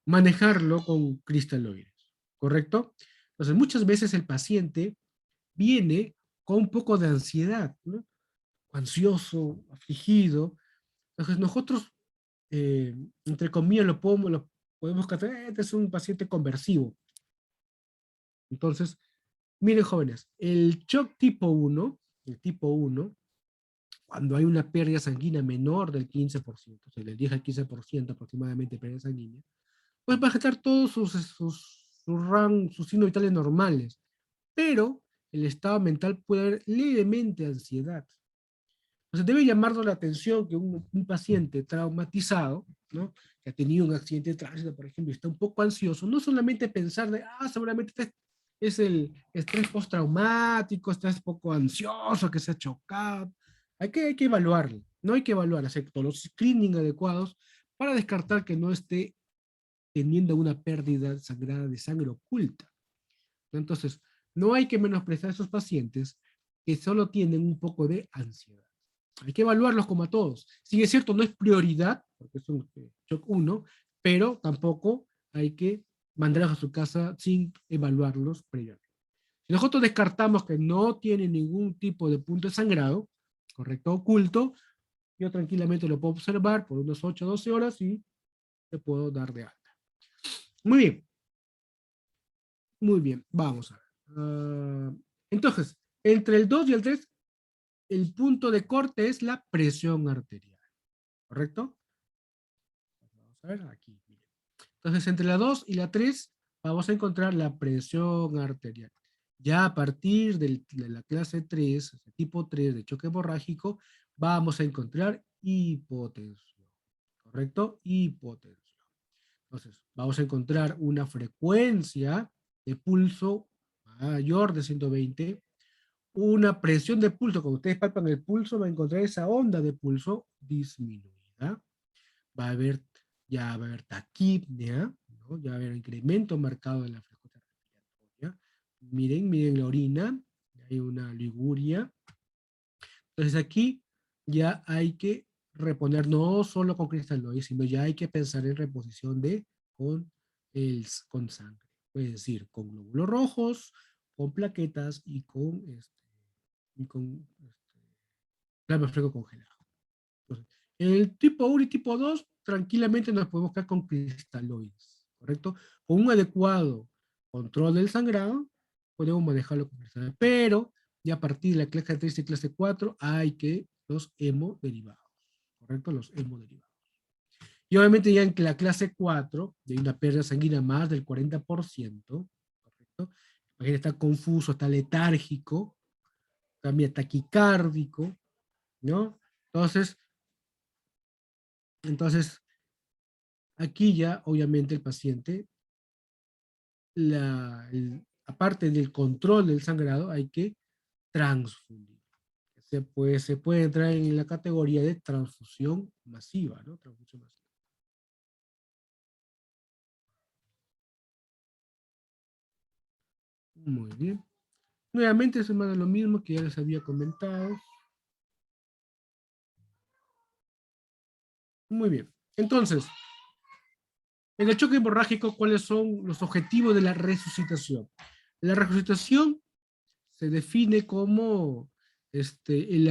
S1: manejarlo con cristaloides, ¿correcto? Entonces muchas veces el paciente viene con un poco de ansiedad, ¿no? Ansioso, afligido. Entonces nosotros, entre comillas, lo podemos catalogar, este es un paciente conversivo. Entonces, miren jóvenes, el shock tipo 1, el tipo 1, cuando hay una pérdida sanguínea menor del 15%, o sea, del 10 al 15% aproximadamente de pérdida sanguínea, pues va a estar todos sus signos vitales normales, pero el estado mental puede haber levemente ansiedad. Entonces debe llamarnos la atención que un paciente traumatizado, ¿no? Que ha tenido un accidente de tránsito, por ejemplo, y está un poco ansioso, no solamente pensar de, seguramente es el estrés postraumático, está un poco ansioso, que se ha chocado. Hay que evaluarlo, no hay que evaluar, hacer todos los screening adecuados para descartar que no esté teniendo una pérdida sangrada de sangre oculta. Entonces, no hay que menospreciar a esos pacientes que solo tienen un poco de ansiedad. Hay que evaluarlos como a todos. Si es cierto, no es prioridad, porque es un shock 1, pero tampoco hay que mandarlos a su casa sin evaluarlos previamente. Si nosotros descartamos que no tiene ningún tipo de punto de sangrado, correcto, oculto, yo tranquilamente lo puedo observar por unos 8 o 12 horas y le puedo dar de alta. Muy bien, vamos a ver. Entonces, entre el 2 y el 3, el punto de corte es la presión arterial, ¿correcto? Vamos a ver aquí. Entonces, entre la 2 y la 3 vamos a encontrar la presión arterial. Ya a partir de la clase 3, tipo 3 de choque hemorrágico, vamos a encontrar hipotensión, ¿correcto? Hipotensión. Entonces, vamos a encontrar una frecuencia de pulso mayor de 120, una presión de pulso, cuando ustedes palpan el pulso, va a encontrar esa onda de pulso disminuida. Va a haber, ya va a haber taquipnea, ¿no? Ya va a haber incremento marcado de la frecuencia respiratoria. Miren la orina, hay una liguria. Entonces aquí ya hay que reponer no solo con cristaloides, sino ya hay que pensar en reposición con sangre. Es decir, con glóbulos rojos, con plaquetas y con plasma fresco congelado. Entonces, en el tipo 1 y tipo 2, tranquilamente nos podemos quedar con cristaloides, ¿correcto? Con un adecuado control del sangrado, podemos manejarlo con cristaloides. Pero, ya a partir de la clase 3 y clase 4, hay que los hemoderivados, ¿correcto? Los hemoderivados. Y obviamente ya en la clase 4, hay una pérdida sanguínea más del 40%, ¿correcto? El paciente está confuso, está letárgico, también taquicárdico, ¿no? Entonces, aquí ya, obviamente, el paciente, aparte del control del sangrado, hay que transfundir. Se puede entrar en la categoría de transfusión masiva, ¿no? Transfusión masiva. Muy bien. Nuevamente, es más de lo mismo que ya les había comentado. Muy bien. Entonces, en el choque hemorrágico, ¿cuáles son los objetivos de la resucitación? La resucitación se define como el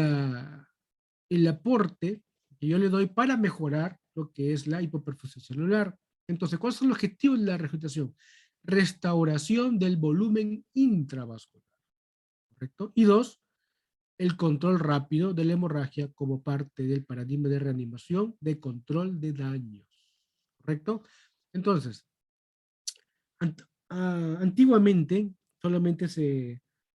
S1: aporte que yo le doy para mejorar lo que es la hipoperfusión celular. Entonces, ¿cuáles son los objetivos de la resucitación? Restauración del volumen intravascular, ¿correcto? Y dos, el control rápido de la hemorragia como parte del paradigma de reanimación de control de daños, ¿correcto? Entonces, antiguamente solamente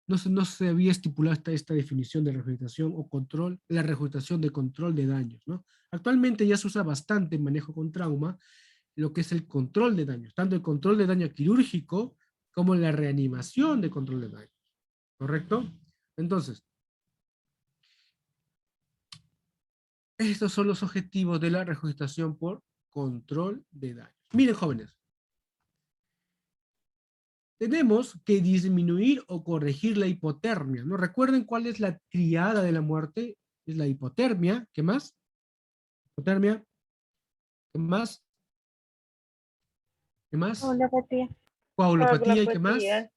S1: no se había estipulado esta definición de resucitación o control, la resucitación de control de daños, ¿no? Actualmente ya se usa bastante en manejo con trauma lo que es el control de daños, tanto el control de daño quirúrgico como la reanimación de control de daños, ¿correcto? Entonces, estos son los objetivos de la resucitación por control de daños. Miren, jóvenes, tenemos que disminuir o corregir la hipotermia, ¿no? Recuerden cuál es la triada de la muerte, es la hipotermia, ¿qué más? Hipotermia, ¿qué más? ¿Qué más?
S2: Coagulopatía.
S1: Coagulopatía, ¿y qué más?
S2: Coagulopatía.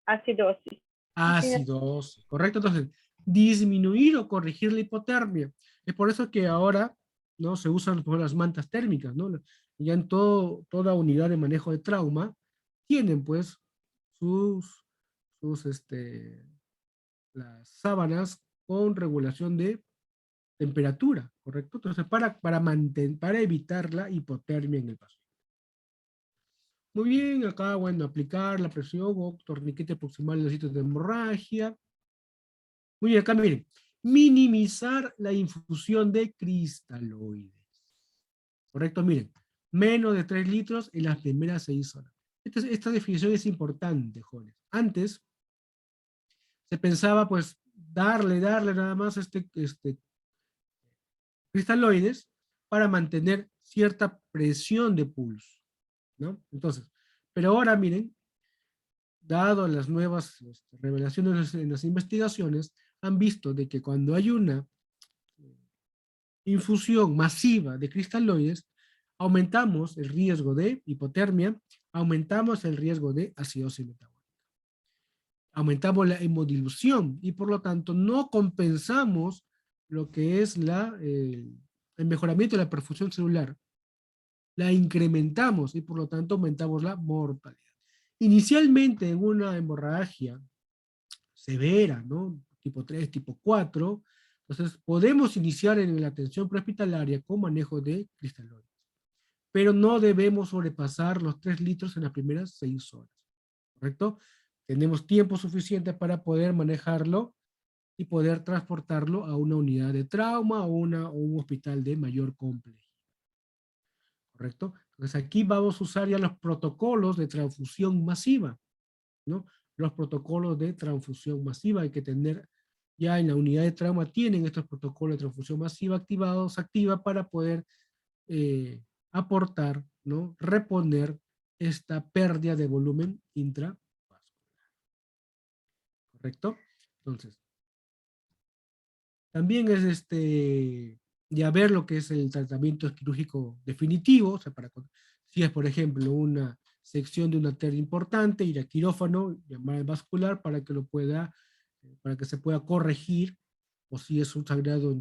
S2: Acidosis.
S1: Ácidos, ¿correcto? Entonces, disminuir o corregir la hipotermia. Es por eso que ahora, ¿no? Se usan por las mantas térmicas, ¿no? Ya en toda unidad de manejo de trauma tienen, pues, sus, sus, las sábanas con regulación de temperatura, ¿correcto? Entonces, para evitar la hipotermia en el paciente. Muy bien, acá, bueno, aplicar la presión o torniquete proximal en los sitios de hemorragia. Muy bien, acá miren, minimizar la infusión de cristaloides. ¿Correcto? Miren, menos de 3 litros en las primeras 6 horas. Esta definición es importante, jóvenes. Antes se pensaba, pues, darle nada más cristaloides para mantener cierta presión de pulso, ¿no? Entonces, pero ahora miren, dado las nuevas revelaciones en las investigaciones, han visto de que cuando hay una infusión masiva de cristaloides, aumentamos el riesgo de hipotermia, aumentamos el riesgo de acidosis metabólica. aumentamos la hemodilución y por lo tanto no compensamos lo que es el mejoramiento de la perfusión celular. La incrementamos y por lo tanto aumentamos la mortalidad. Inicialmente en una hemorragia severa, ¿no? Tipo 3, tipo 4, entonces podemos iniciar en la atención prehospitalaria con manejo de cristaloides, pero no debemos sobrepasar los 3 litros en las primeras 6 horas, ¿correcto? Tenemos tiempo suficiente para poder manejarlo y poder transportarlo a una unidad de trauma o un hospital de mayor complejidad, ¿correcto? Entonces aquí vamos a usar ya los protocolos de transfusión masiva, ¿no? Los protocolos de transfusión masiva hay que tener ya en la unidad de trauma, tienen estos protocolos de transfusión masiva activa para poder aportar, ¿no? Reponer esta pérdida de volumen intravascular, ¿correcto? Entonces, también es ya ver lo que es el tratamiento quirúrgico definitivo, o sea, si es, por ejemplo, una sección de una arteria importante, ir a quirófano, llamar al vascular para que se pueda corregir, o si es un sangrado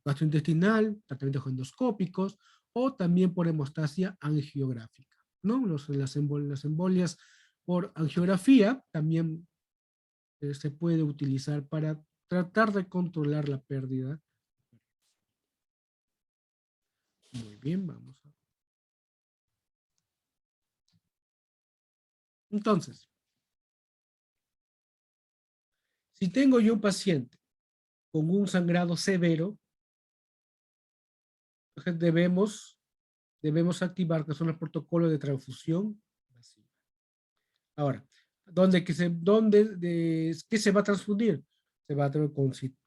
S1: gastrointestinal, tratamientos endoscópicos, o también por hemostasia angiográfica, ¿no? Las embolias por angiografía también se puede utilizar para tratar de controlar la pérdida. Muy bien, vamos a... Entonces, si tengo yo un paciente con un sangrado severo, entonces debemos activar que son los protocolos de transfusión masiva. Ahora, ¿qué se va a transfundir? Se va a tener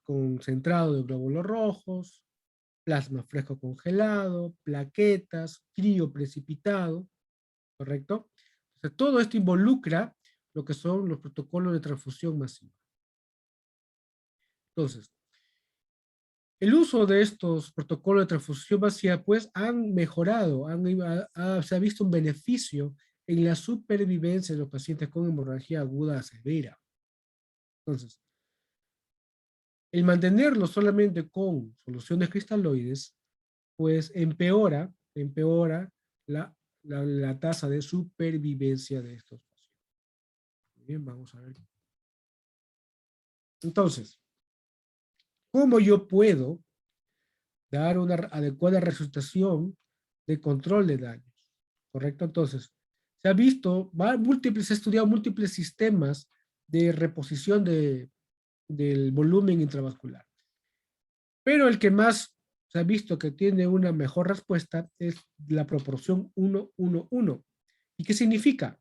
S1: concentrado de glóbulos rojos, plasma fresco congelado, plaquetas, crío precipitado, ¿correcto? Entonces, todo esto involucra lo que son los protocolos de transfusión masiva. Entonces, el uso de estos protocolos de transfusión masiva, pues, han mejorado, se ha visto un beneficio en la supervivencia de los pacientes con hemorragia aguda severa. Entonces, el mantenerlo solamente con soluciones cristaloides, pues empeora la tasa de supervivencia de estos pacientes. Muy bien, vamos a ver. Entonces, ¿cómo yo puedo dar una adecuada resucitación de control de daños? ¿Correcto? Entonces, se ha visto, se ha estudiado múltiples sistemas de reposición del volumen intravascular. Pero el que más se ha visto que tiene una mejor respuesta es la proporción 1-1-1. ¿Y qué significa?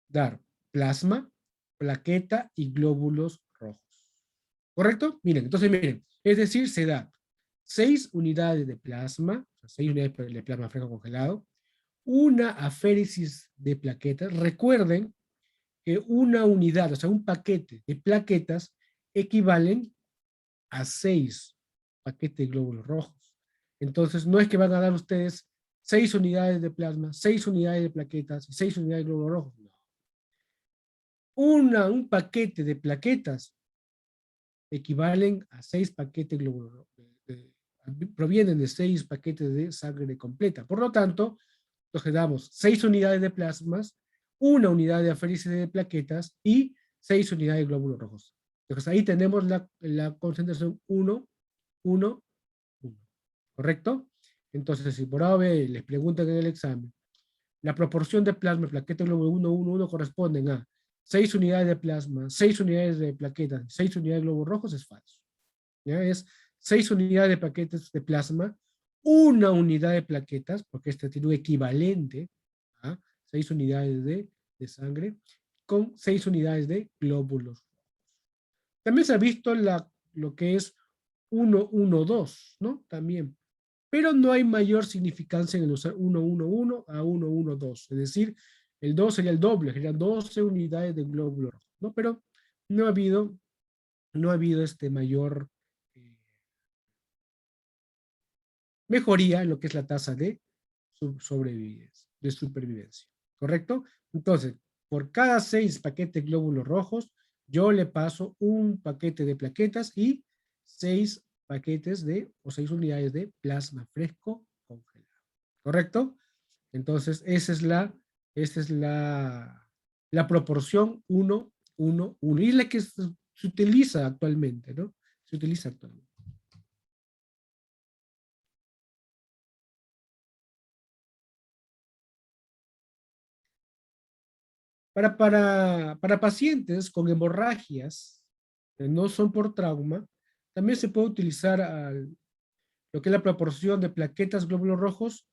S1: Dar plasma, plaqueta y glóbulos rojos. ¿Correcto? Miren, es decir, se da 6 unidades de plasma, o sea, 6 unidades de plasma fresco congelado, una aféresis de plaquetas. Recuerden que una unidad, o sea, un paquete de plaquetas equivalen a 6 paquetes de glóbulos rojos. Entonces, no es que van a dar ustedes 6 unidades de plasma, 6 unidades de plaquetas y 6 unidades de glóbulos rojos. No. Un paquete de plaquetas equivalen a 6 paquetes de glóbulos rojos. Provienen de 6 paquetes de sangre completa. Por lo tanto, entonces damos 6 unidades de plasmas, una unidad de aféresis de plaquetas y 6 unidades de glóbulos rojos. Entonces ahí tenemos la concentración 1, 1, 1. ¿Correcto? Entonces, si por A B les preguntan en el examen, la proporción de plasma, plaqueta y glóbulo 1, 1, 1 corresponden a 6 unidades de plasma, 6 unidades de plaquetas, 6 unidades de glóbulos rojos, es falso. ¿Ya? Es 6 unidades de paquetes de plasma, una unidad de plaquetas, porque este tiene un equivalente a 6 unidades de sangre, con 6 unidades de glóbulos. También se ha visto lo que es 1-1-2, ¿no? También. Pero no hay mayor significancia en el usar 1-1-1 a 1-1-2. Es decir, el 2 sería el doble, serían 12 unidades de glóbulo rojo, ¿no? Pero no ha habido mayor mejoría en lo que es la tasa de sobrevivencia, de supervivencia, ¿correcto? Entonces, por cada 6 paquetes glóbulos rojos, yo le paso un paquete de plaquetas y 6 paquetes o 6 unidades de plasma fresco congelado. ¿Correcto? Entonces, esa es la proporción 1, 1, 1. Y es la que se utiliza actualmente, ¿no? Se utiliza actualmente. Para pacientes con hemorragias que no son por trauma, también se puede utilizar lo que es la proporción de plaquetas glóbulos rojos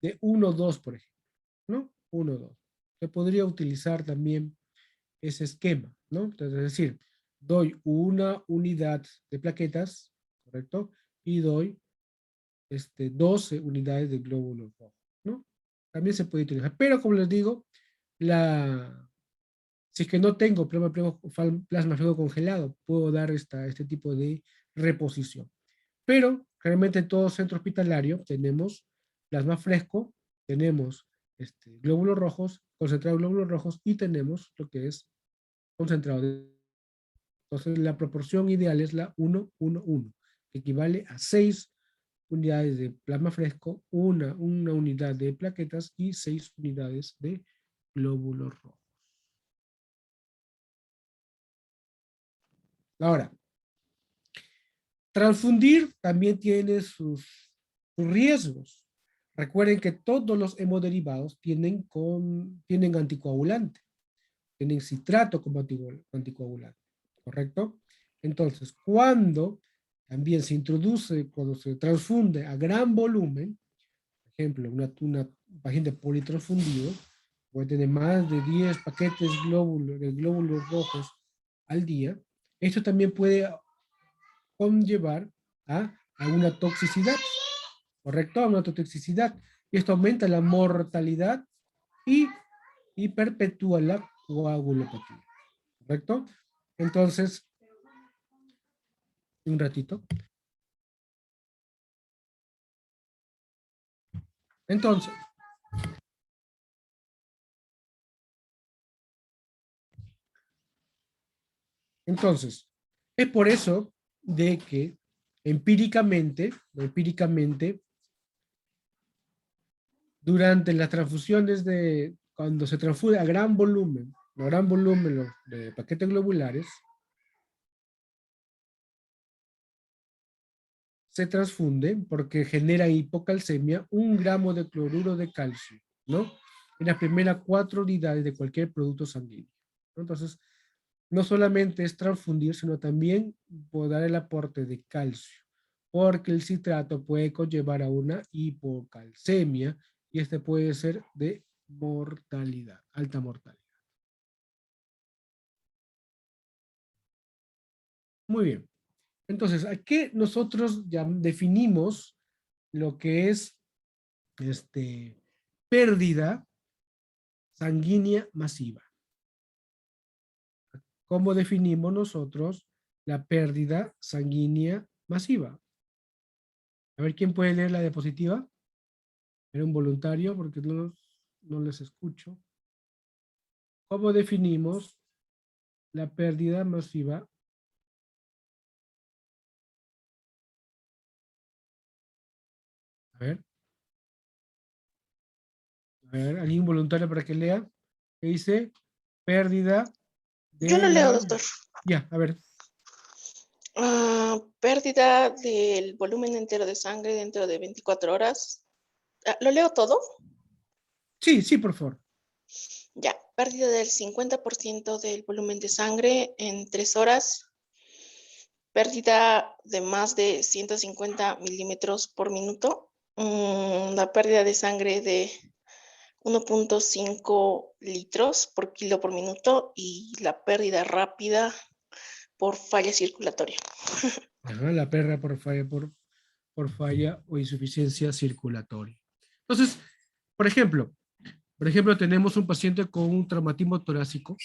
S1: de 1-2, por ejemplo, ¿no? 1-2. Se podría utilizar también ese esquema, ¿no? Entonces, es decir, doy una unidad de plaquetas, ¿correcto? Y doy 12 unidades de glóbulos rojos, ¿no? También se puede utilizar. Pero, como les digo, si es que no tengo plasma fresco congelado, puedo dar este tipo de reposición. Pero realmente en todo centro hospitalario tenemos plasma fresco, tenemos glóbulos rojos, concentrado de glóbulos rojos y tenemos lo que es concentrado de... Entonces la proporción ideal es la 1-1-1, que equivale a 6 unidades de plasma fresco, una unidad de plaquetas y 6 unidades de glóbulos rojos. Ahora, transfundir también tiene sus riesgos. Recuerden que todos los hemoderivados tienen anticoagulante, tienen citrato como anticoagulante, ¿correcto? Entonces, cuando se transfunde a gran volumen, por ejemplo, una paciente politransfundido puede tener más de 10 paquetes de glóbulos rojos al día, esto también puede conllevar a una toxicidad, ¿correcto? A una toxicidad. Y esto aumenta la mortalidad y perpetúa la coagulopatía, ¿correcto? Entonces, un ratito. Entonces, es por eso de que empíricamente, durante las transfusiones cuando se transfunde a gran volumen de paquetes globulares, se transfunde porque genera hipocalcemia 1 gramo de cloruro de calcio, ¿no? En las primeras 4 unidades de cualquier producto sanguíneo, ¿no? Entonces, no solamente es transfundir, sino también puede dar el aporte de calcio, porque el citrato puede conllevar a una hipocalcemia y puede ser de mortalidad, alta mortalidad. Muy bien. Entonces, aquí nosotros ya definimos lo que es pérdida sanguínea masiva. ¿Cómo definimos nosotros la pérdida sanguínea masiva? A ver, ¿quién puede leer la diapositiva? Era un voluntario porque no les escucho. ¿Cómo definimos la pérdida masiva? A ver. A ver, ¿alguien voluntario para que lea? ¿Qué dice? Pérdida
S4: Yo
S1: de
S4: lo leo,
S1: la...
S4: doctor.
S1: Ya, a ver.
S4: Pérdida del volumen entero de sangre dentro de 24 horas. ¿Lo leo todo?
S1: Sí, sí, por favor.
S4: Ya, pérdida del 50% del volumen de sangre en 3 horas. Pérdida de más de 150 milímetros por minuto. La pérdida de sangre de 1.5 litros por kilo por minuto y la pérdida rápida por falla circulatoria.
S1: Ajá, la pérdida por falla o insuficiencia circulatoria. Entonces, por ejemplo, tenemos un paciente con un traumatismo torácico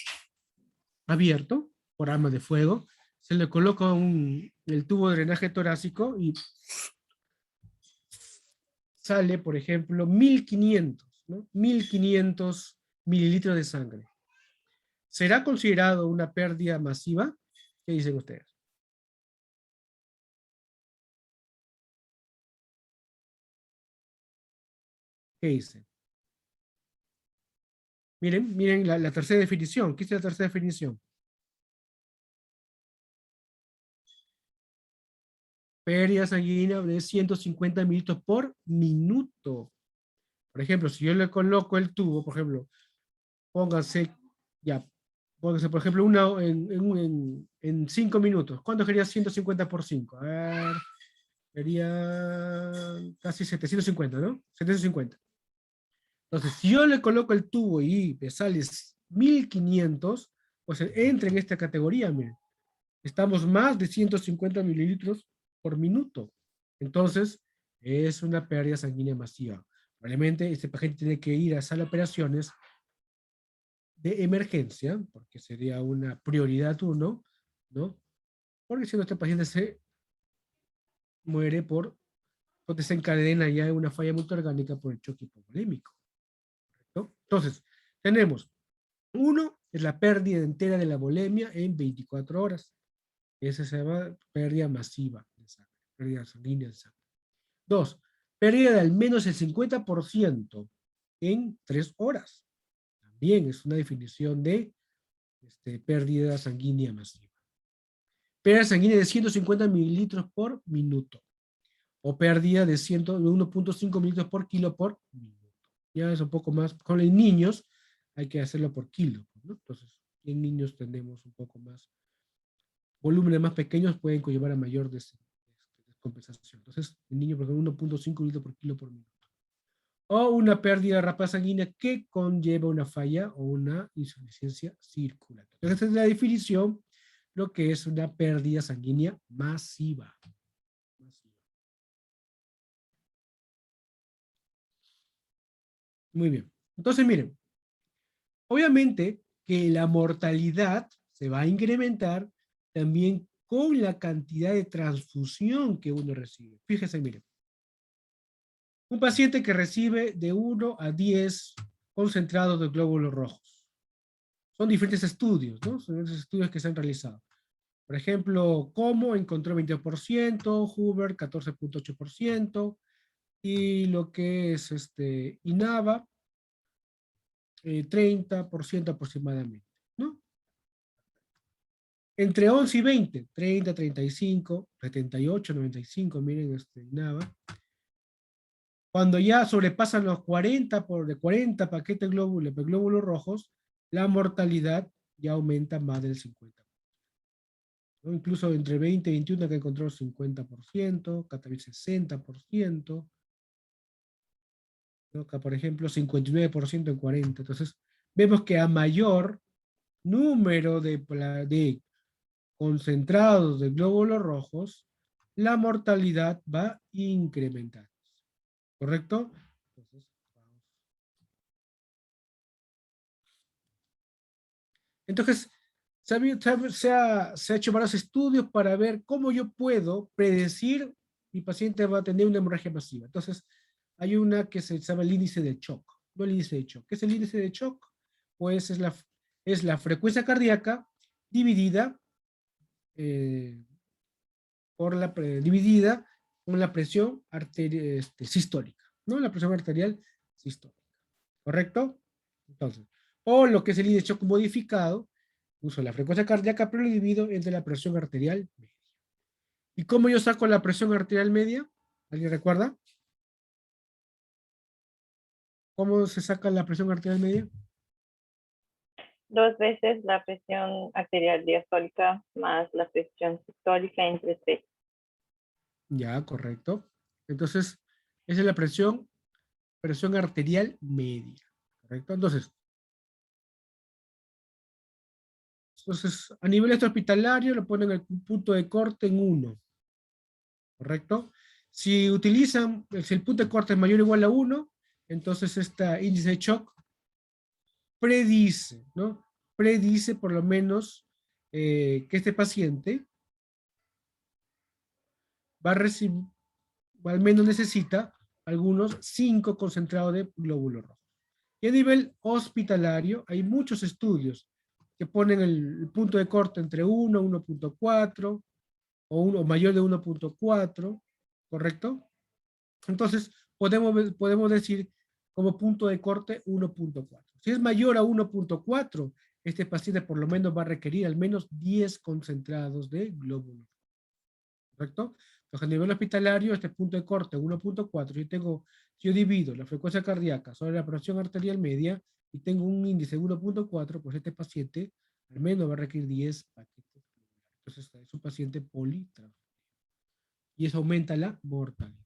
S1: abierto por arma de fuego. Se le coloca el tubo de drenaje torácico y sale, por ejemplo, 1500, ¿no? 1500 mililitros de sangre. ¿Será considerado una pérdida masiva? ¿Qué dicen ustedes? ¿Qué dicen? Miren la tercera definición. ¿Qué es la tercera definición? Pérdida sanguínea de 150 mililitros por minuto. Por ejemplo, si yo le coloco el tubo, por ejemplo, pónganse, ya, pónganse, por ejemplo, en 5 minutos. ¿Cuánto sería 150 por 5? A ver, sería casi 750, ¿no? 750. Entonces, si yo le coloco el tubo y me sale 1500, pues entra en esta categoría, miren. Estamos más de 150 mililitros por minuto. Entonces, es una pérdida sanguínea masiva. Probablemente este paciente tiene que ir a sala de operaciones de emergencia, porque sería una prioridad 1, ¿no? Porque si no, este paciente se muere o desencadena ya una falla multiorgánica por el choque hipovolémico, ¿no? Entonces, tenemos, uno, es la pérdida entera de la volemia en 24 horas. Esa se llama pérdida masiva de sangre, pérdida sanguínea de sangre. 2, pérdida de al menos el 50% en 3 horas. También es una definición de pérdida sanguínea masiva. Pérdida sanguínea de 150 mililitros por minuto. O pérdida de 1.5 mililitros por kilo por minuto. Ya es un poco más. Con los niños hay que hacerlo por kilo, ¿no? Entonces, en niños tenemos un poco más. Volúmenes más pequeños pueden conllevar a mayor descompensación. Entonces, el niño, por ejemplo, 1.5 litros por kilo por minuto. O una pérdida rápida sanguínea que conlleva una falla o una insuficiencia circulatoria. Entonces, esta es la definición, lo que es una pérdida sanguínea masiva. Muy bien. Entonces, miren, obviamente que la mortalidad se va a incrementar también con la cantidad de transfusión que uno recibe. Fíjense, miren. Un paciente que recibe de 1 a 10 concentrados de glóbulos rojos. Son diferentes estudios, ¿no? Son diferentes estudios que se han realizado. Por ejemplo, Como encontró 22%, Huber 14.8%, y lo que es INAVA, 30% aproximadamente, ¿no? Entre 11 y 20, 30, 35, 78, 95, miren INAVA. Cuando ya sobrepasan los 40, de 40 paquetes glóbulos rojos, la mortalidad ya aumenta más del 50%. ¿No? Incluso entre 20 y 21 que encontró 50%, Catabil 60%, ¿no? Acá, por ejemplo, 59% en 40. Entonces, vemos que a mayor número de concentrados de glóbulos rojos, la mortalidad va a incrementar. ¿Correcto? Entonces, se ha hecho varios estudios para ver cómo yo puedo predecir mi paciente va a tener una hemorragia masiva. Entonces, hay una que se llama el índice de shock. No el índice de shock. ¿Qué es el índice de shock? Pues es la frecuencia cardíaca dividida dividida con la presión sistólica, ¿no? La presión arterial sistólica. ¿Correcto? Entonces, o lo que es el índice de shock modificado, uso la frecuencia cardíaca, pero lo divido entre la presión arterial media. ¿Y cómo yo saco la presión arterial media? ¿Alguien recuerda? ¿Cómo se saca la presión arterial media?
S2: 2 veces la presión arterial diastólica más la presión sistólica entre 3.
S1: Ya, correcto. Entonces, esa es la presión arterial media. ¿Correcto? Entonces, a nivel extrahospitalario lo ponen el punto de corte en 1. ¿Correcto? Si el punto de corte es mayor o igual a 1, entonces este índice de shock predice, ¿no? Predice por lo menos que este paciente va a recibir, o al menos necesita, algunos 5 concentrados de glóbulos rojos. Y a nivel hospitalario hay muchos estudios que ponen el punto de corte entre 1, 1.4, o mayor de 1.4, ¿correcto? Entonces, podemos decir como punto de corte 1.4. Si es mayor a 1.4, este paciente por lo menos va a requerir al menos 10 concentrados de glóbulos, ¿correcto? Entonces, a nivel hospitalario, este punto de corte 1.4, si yo divido la frecuencia cardíaca sobre la presión arterial media y tengo un índice de 1.4, pues este paciente al menos va a requerir 10 paquetes. Entonces, es un paciente politransfusión. Y eso aumenta la mortalidad.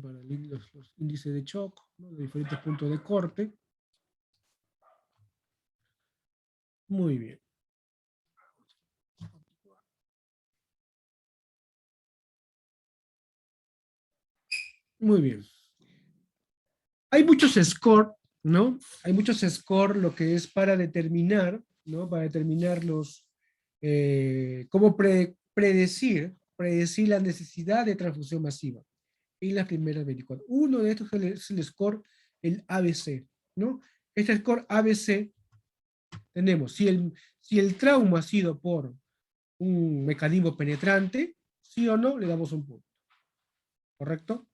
S1: Para los índices de shock, ¿no? De diferentes puntos de corte. Muy bien. Muy bien. Hay muchos scores, ¿no? Hay muchos scores, lo que es para determinar, ¿no? Para determinar cómo predecir la necesidad de transfusión masiva en las primeras 24. Uno de estos es el score, el ABC, ¿no? Este score ABC tenemos, si el trauma ha sido por un mecanismo penetrante, sí o no, le damos un punto. ¿Correcto?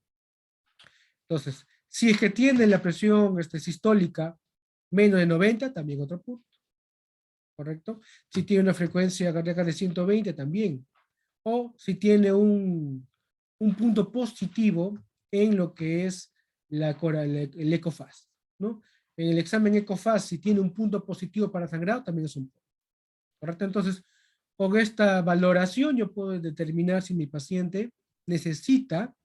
S1: Entonces, si es que tiene la presión sistólica menos de 90, también otro punto. ¿Correcto? Si tiene una frecuencia cardíaca de 120, también. O si tiene un punto positivo en lo que es el ECOFAST, ¿no? En el examen ECOFAST, si tiene un punto positivo para sangrado, también es un punto. ¿Correcto? Entonces, con esta valoración yo puedo determinar si mi paciente necesita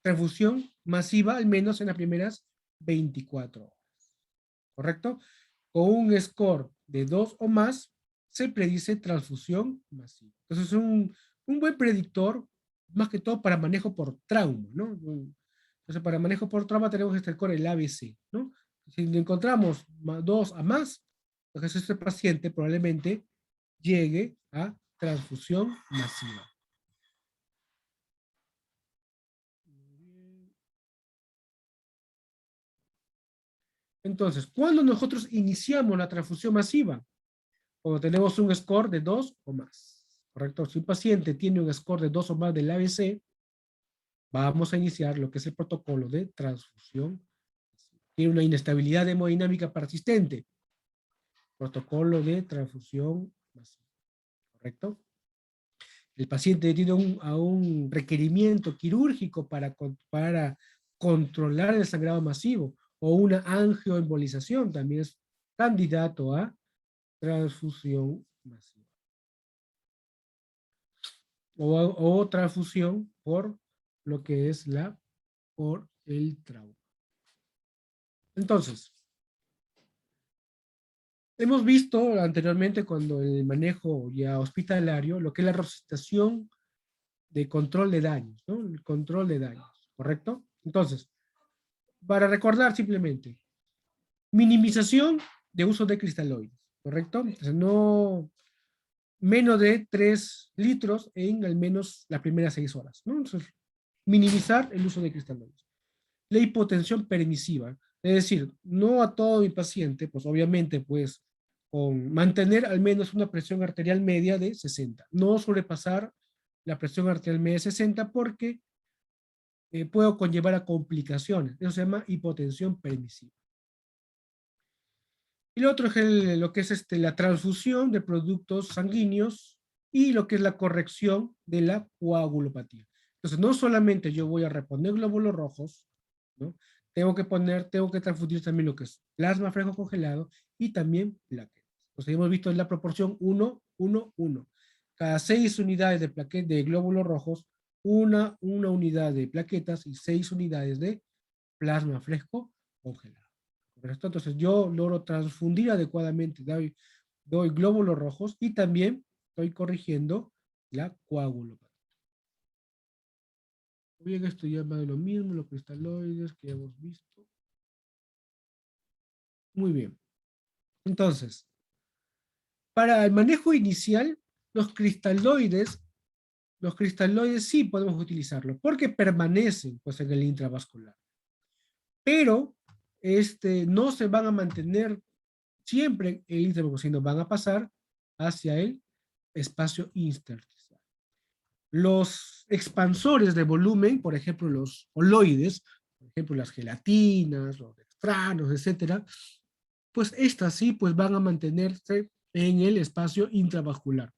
S1: transfusión masiva al menos en las primeras 24 horas. ¿Correcto? Con un score de 2 o más, se predice transfusión masiva. Entonces es un buen predictor, más que todo para manejo por trauma, ¿no? Entonces para manejo por trauma tenemos este score, el ABC, ¿no? Si encontramos 2 a más, entonces este paciente probablemente llegue a transfusión masiva. Entonces, ¿cuándo nosotros iniciamos la transfusión masiva? Cuando tenemos un score de 2 o más. ¿Correcto? Si un paciente tiene un score de 2 o más del ABC, vamos a iniciar lo que es el protocolo de transfusión. Tiene una inestabilidad hemodinámica persistente. Protocolo de transfusión masiva. ¿Correcto? El paciente tiene un requerimiento quirúrgico para controlar el sangrado masivo o una angioembolización, también es candidato a transfusión masiva. O transfusión por lo que es por el trauma. Entonces, hemos visto anteriormente cuando el manejo ya hospitalario, lo que es la resuscitación de control de daños, ¿no? El control de daños, ¿correcto? Entonces, para recordar simplemente, minimización de uso de cristaloides, ¿correcto? Entonces, no menos de 3 litros en al menos las primeras 6 horas, ¿no? Entonces, minimizar el uso de cristaloides. La hipotensión permisiva, es decir, no a todo mi paciente, pues obviamente, pues, con mantener al menos una presión arterial media de 60, no sobrepasar la presión arterial media de 60 porque puedo conllevar a complicaciones, eso se llama hipotensión permisiva. Y lo otro es lo que es la transfusión de productos sanguíneos y lo que es la corrección de la coagulopatía. Entonces, no solamente yo voy a reponer glóbulos rojos, ¿no? Tengo que transfundir también lo que es plasma fresco congelado y también plaquetas. Entonces, hemos visto en la proporción 1, 1, 1. Cada 6 unidades de glóbulos rojos, una unidad de plaquetas y 6 unidades de plasma fresco congelado. Entonces yo logro transfundir adecuadamente, doy glóbulos rojos y también estoy corrigiendo la coagulopatía. Bien, esto ya va de lo mismo, los cristaloides que ya hemos visto. Muy bien. Entonces, para el manejo inicial, los cristaloides sí podemos utilizarlos porque permanecen pues, en el intravascular. Pero no se van a mantener siempre en el íntegro, sino van a pasar hacia el espacio intersticial. Los expansores de volumen, por ejemplo, los coloides, por ejemplo, las gelatinas, los dextranos, etcétera, pues estas sí, pues van a mantenerse en el espacio intravascular.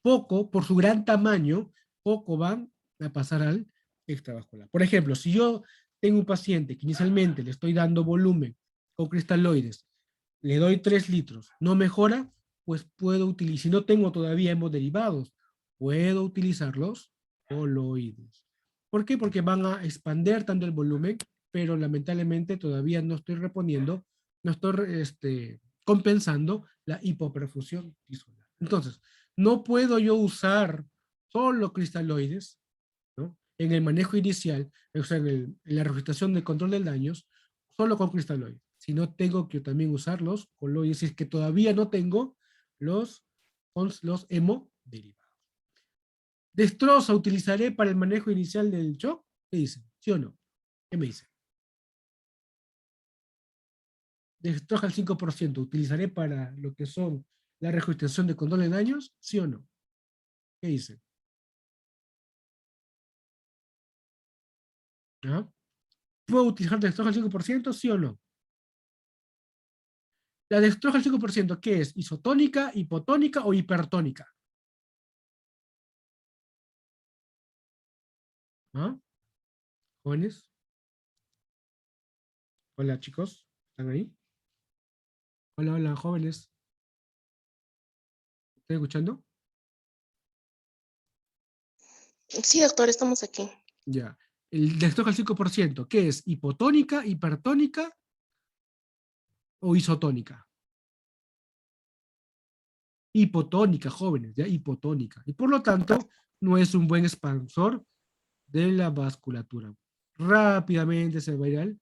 S1: Poco, por su gran tamaño, poco van a pasar al extravascular. Por ejemplo, si yo tengo un paciente que inicialmente le estoy dando volumen con cristaloides, le doy 3 litros, no mejora, pues puedo utilizar, si no tengo todavía hemoderivados, puedo utilizar los coloides. ¿Por qué? Porque van a expander tanto el volumen, pero lamentablemente todavía no estoy reponiendo, no estoy compensando la hipoperfusión tisular. Entonces, no puedo yo usar solo cristaloides, ¿no? En el manejo inicial, o sea, en la registración de control de daños, solo con cristaloides. Si no tengo que también usar los coloides, si es que todavía no tengo los hemoderivados. ¿Destroza utilizaré para el manejo inicial del shock? ¿Qué dicen? ¿Sí o no? ¿Qué me dicen? Destroza al 5%, ¿utilizaré para lo que son la registración de control de daños? ¿Sí o no? ¿Qué dicen? ¿Ah? ¿Puedo utilizar destroza al 5%? ¿Sí o no? La destroza al 5%, ¿qué es? ¿Isotónica, hipotónica o hipertónica? ¿Ah? ¿Jóvenes? Hola, chicos. ¿Están ahí? Hola, hola, jóvenes. ¿Estoy escuchando?
S4: Sí, doctor, estamos aquí.
S1: Ya. El destroza al 5%, ¿qué es? ¿Hipotónica, hipertónica o isotónica? Hipotónica, jóvenes, ya, hipotónica. Y por lo tanto, no es un buen expansor de la vasculatura. Rápidamente se va a ir al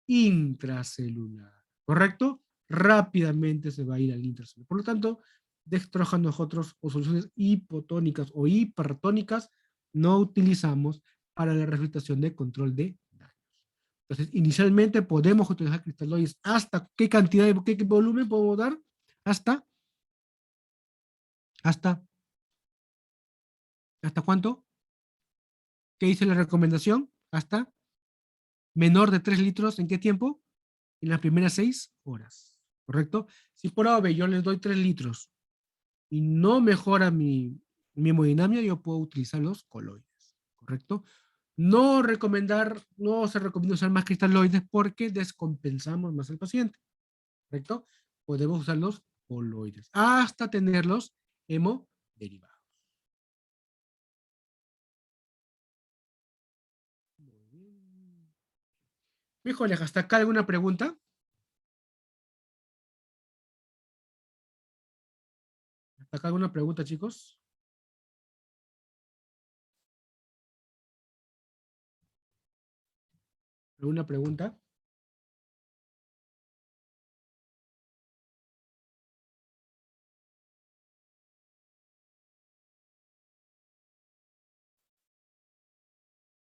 S1: intracelular, ¿correcto? Rápidamente se va a ir al intracelular. Por lo tanto, dextroja nosotros o soluciones hipotónicas o hipertónicas no utilizamos para la regurgitación de control de daños. Entonces, inicialmente podemos utilizar cristaloides hasta qué cantidad, qué volumen podemos dar, hasta ¿hasta cuánto? ¿Qué dice la recomendación? Hasta menor de 3 litros, ¿en qué tiempo? En las primeras 6 horas, ¿correcto? Si por A o B yo les doy 3 litros y no mejora mi hemodinamia, yo puedo utilizar los coloides, ¿correcto? No se recomienda usar más cristaloides porque descompensamos más al paciente, ¿correcto? Podemos usar los coloides hasta tenerlos hemoderivados. Híjole, ¿hasta acá alguna pregunta? ¿Hasta acá alguna pregunta, chicos? ¿Alguna pregunta?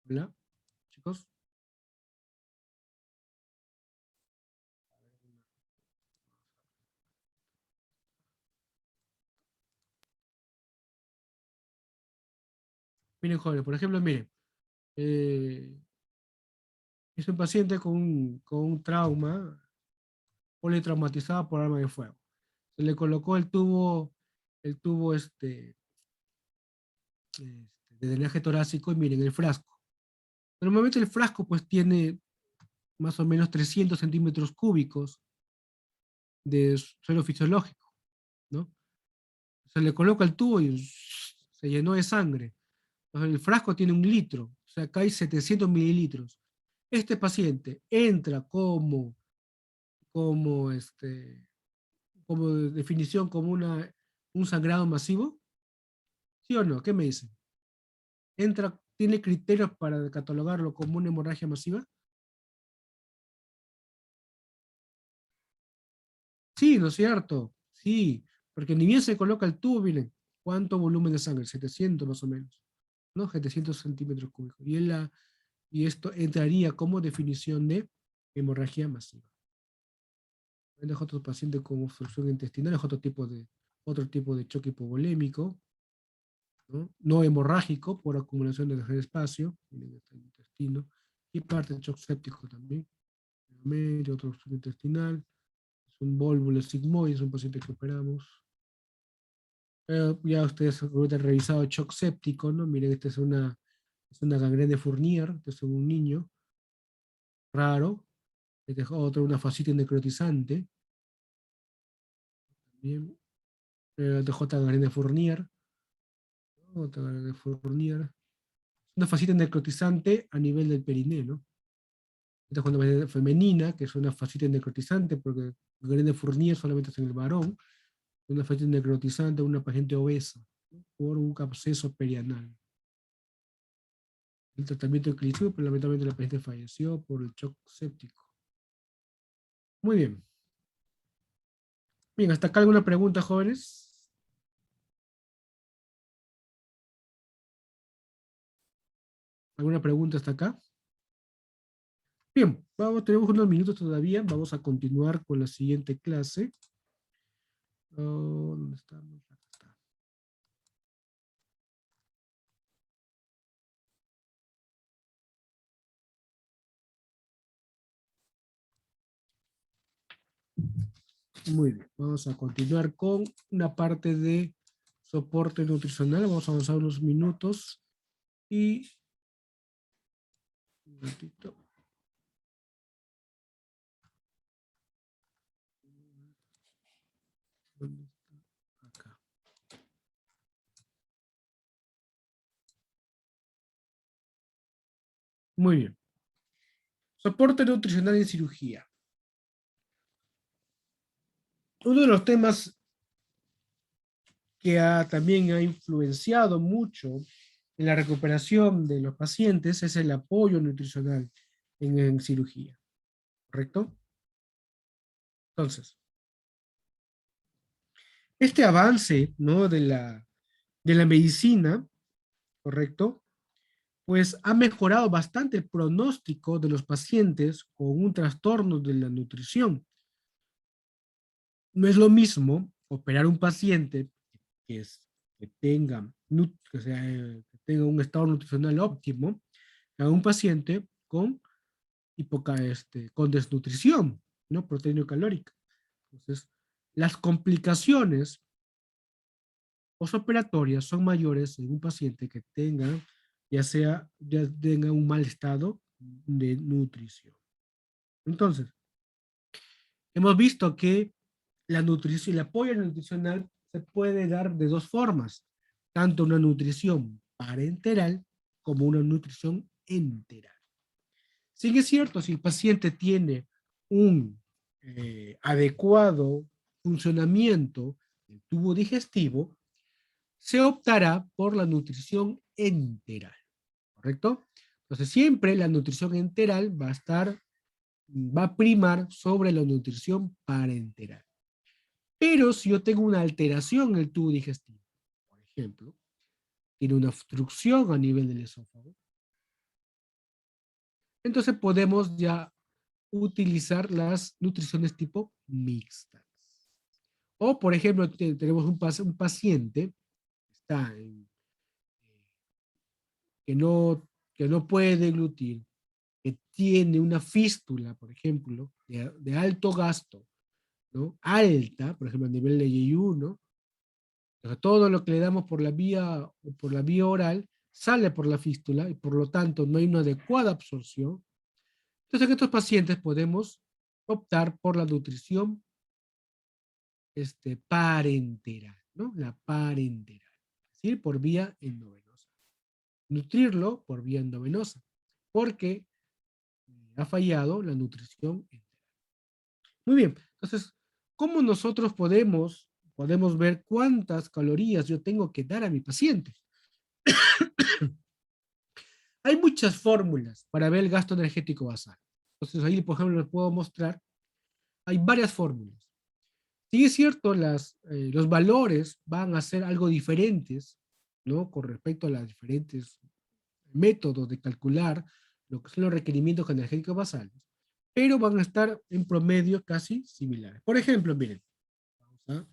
S1: Hola, chicos. Miren, jóvenes, por ejemplo, miren, eh, es un paciente con un trauma, politraumatizado por arma de fuego. Se le colocó el tubo de drenaje torácico y miren el frasco. Normalmente el frasco pues tiene más o menos 300 centímetros cúbicos de suelo fisiológico, ¿no? Se le coloca el tubo y se llenó de sangre. Entonces, el frasco tiene 1 litro, o sea, acá hay 700 mililitros. Este paciente entra como, como definición, como un sangrado masivo, ¿sí o no? ¿Qué me dicen? ¿Tiene criterios para catalogarlo como una hemorragia masiva? Sí, ¿no es cierto? Sí, porque ni bien se coloca el tubo, miren, ¿cuánto volumen de sangre? 700 más o menos, ¿no? 700 centímetros cúbicos. Y esto entraría como definición de hemorragia masiva. Es otro paciente con obstrucción intestinal, es otro tipo de choque hipovolémico, ¿no? No hemorrágico por acumulación de espacio en el intestino, y parte del shock séptico también. Medio, otra obstrucción intestinal, es un vólvulo sigmoide, es un paciente que operamos. Ya ustedes han revisado shock séptico, ¿no? Miren, esta es una gangrena de Fournier, este es un niño raro. Este es otro, una fascitis necrotizante. Bien. TJ gangrena de Fournier. Otra gangrena de Fournier. Una fascitis necrotizante a nivel del perineo, ¿no? Esta es una femenina, que es una fascitis necrotizante, porque gangrena de Fournier solamente es en el varón. Una fascitis necrotizante, una paciente obesa, ¿no? Por un absceso perianal. El tratamiento de pero lamentablemente la paciente falleció por el shock séptico. Muy bien. Bien, ¿hasta acá alguna pregunta, jóvenes? ¿Alguna pregunta hasta acá? Bien, tenemos unos minutos todavía. Vamos a continuar con la siguiente clase. ¿Dónde estamos? Acá está. Muy bien, vamos a continuar con una parte de soporte nutricional. Vamos a avanzar unos minutos y un ratito. ¿Dónde está? Acá. Muy bien. Soporte nutricional en cirugía. Uno de los temas que también ha influenciado mucho en la recuperación de los pacientes es el apoyo nutricional en cirugía, ¿correcto? Entonces, este avance, ¿no? de la medicina, ¿correcto? Pues ha mejorado bastante el pronóstico de los pacientes con un trastorno de la nutrición. No es lo mismo operar un paciente que tenga un estado nutricional óptimo a un paciente con desnutrición, ¿no? Proteíno-calórica. Entonces, las complicaciones posoperatorias son mayores en un paciente que ya tenga un mal estado de nutrición. Entonces, hemos visto que la nutrición, el apoyo nutricional se puede dar de dos formas, tanto una nutrición parenteral como una nutrición enteral. Sí que es cierto, si el paciente tiene un adecuado funcionamiento del tubo digestivo, se optará por la nutrición enteral, ¿correcto? Entonces siempre la nutrición enteral va a primar sobre la nutrición parenteral. Pero si yo tengo una alteración en el tubo digestivo, por ejemplo, tiene una obstrucción a nivel del esófago, entonces podemos ya utilizar las nutriciones tipo mixtas. O, por ejemplo, tenemos un paciente está que no puede deglutir, que tiene una fístula, por ejemplo, de alto gasto, ¿no? Alta, por ejemplo, a nivel de Y1, todo lo que le damos por la vía oral sale por la fístula y por lo tanto no hay una adecuada absorción. Entonces en estos pacientes podemos optar por la nutrición parenteral, ¿no? La parenteral, es decir, por vía endovenosa. Nutrirlo por vía endovenosa, porque ha fallado la nutrición enteral. Muy bien, entonces, ¿cómo nosotros podemos ver cuántas calorías yo tengo que dar a mi paciente? Hay muchas fórmulas para ver el gasto energético basal. Entonces ahí, por ejemplo, les puedo mostrar, hay varias fórmulas. Sí es cierto, los valores van a ser algo diferentes, ¿no? Con respecto a los diferentes métodos de calcular lo que son los requerimientos energéticos basales. pero van a estar en promedio casi similares. Por ejemplo, miren, vamos a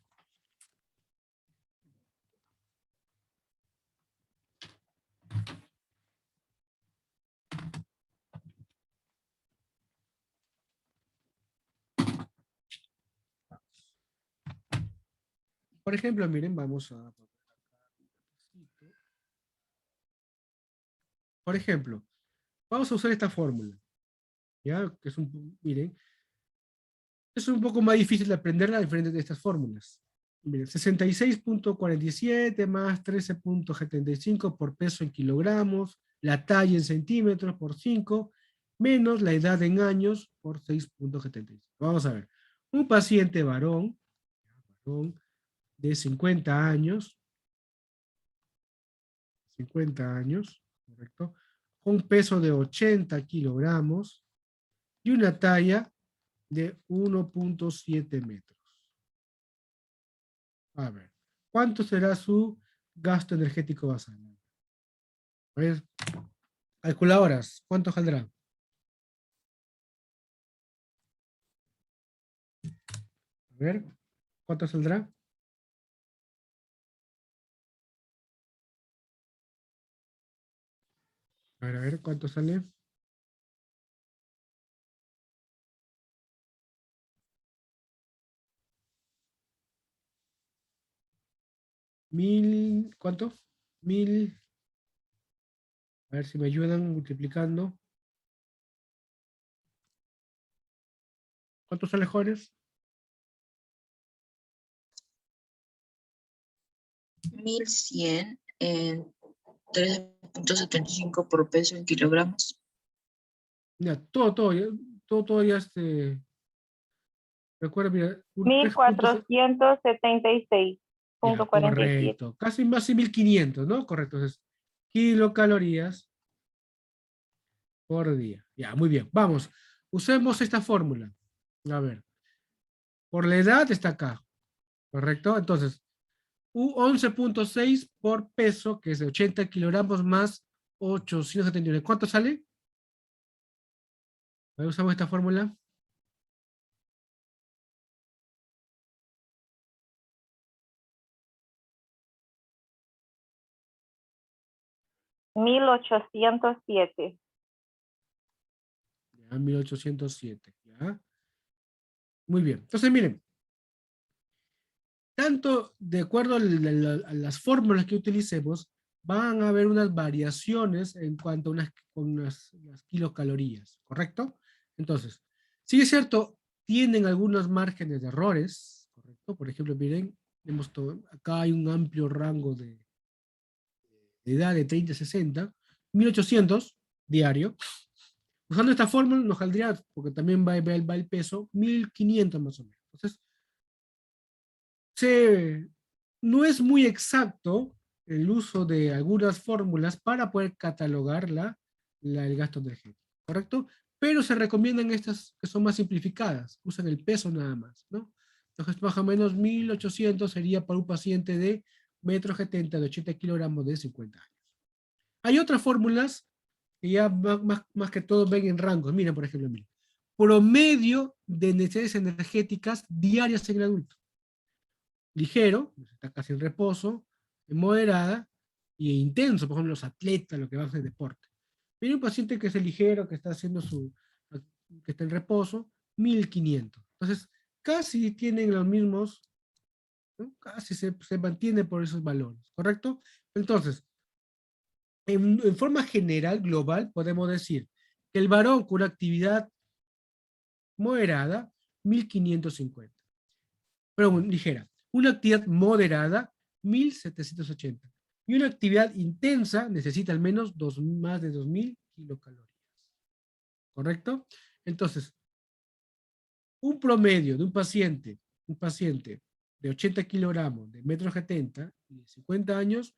S1: por ejemplo, miren, vamos a... Por ejemplo, vamos a usar esta fórmula, ¿ya? Que es miren, es un poco más difícil de aprenderla diferente de estas fórmulas. Miren, 66.47 más 13.75 por peso en kilogramos, la talla en centímetros por 5, menos la edad en años por 6.75. Vamos a ver, un paciente varón de 50 años, ¿correcto? Con un peso de 80 kilogramos y una talla de 1.7 metros. A ver, ¿cuánto será su gasto energético basal? A ver, calculadoras, ¿cuánto saldrá? A ver, ¿cuánto saldrá? A ver, ¿cuánto sale? ¿Cuánto? 1000, a ver si me ayudan multiplicando. ¿Cuánto sale, jóvenes?
S5: 1100 en 13.75 por peso en kilogramos.
S1: Ya, todo ya recuerda, mira, un
S2: 1476.47.
S1: ya, correcto, casi más de 1500, ¿no? Correcto, entonces, kilocalorías por día. Ya, muy bien, vamos, usemos esta fórmula. A ver, por la edad está acá, ¿correcto? Entonces, 11.6 por peso, que es de 80 kilogramos más 879. ¿Cuánto sale? A ver, usamos esta fórmula.
S2: $1807.
S1: Ya, 1807, ¿ya? Muy bien. Entonces, miren, tanto de acuerdo a las fórmulas que utilicemos, van a haber unas variaciones en cuanto a las kilocalorías, ¿correcto? Entonces, sí es cierto, tienen algunos márgenes de errores, ¿correcto? Por ejemplo, miren, acá hay un amplio rango de edad de 30 a 60, 1800 diario. Usando esta fórmula nos saldría, porque también va el peso, 1500 más o menos. Entonces, no es muy exacto el uso de algunas fórmulas para poder catalogar el gasto energético, ¿correcto? Pero se recomiendan estas que son más simplificadas, usan el peso nada más, ¿no? Entonces, más o menos 1800 sería para un paciente de 1,70 m, de 80 kilogramos, de 50 años. Hay otras fórmulas que ya más que todo ven en rangos. Miren, por ejemplo, miren. Promedio de necesidades energéticas diarias en el adulto. Ligero, está casi en reposo, moderada e intenso, por ejemplo, los atletas, lo que van a hacer deporte. Viene un paciente que es ligero, que está haciendo que está en reposo, 1500. Entonces, casi tienen los mismos, ¿no? Casi se mantiene por esos valores, ¿correcto? Entonces, en forma general, global, podemos decir que el varón con una actividad moderada, 1550. Pero ligera. Una actividad moderada, 1780. Y una actividad intensa necesita al menos más de 2000 kilocalorías. ¿Correcto? Entonces, un promedio de un paciente de 80 kilogramos, de 1,70 m y de 50 años,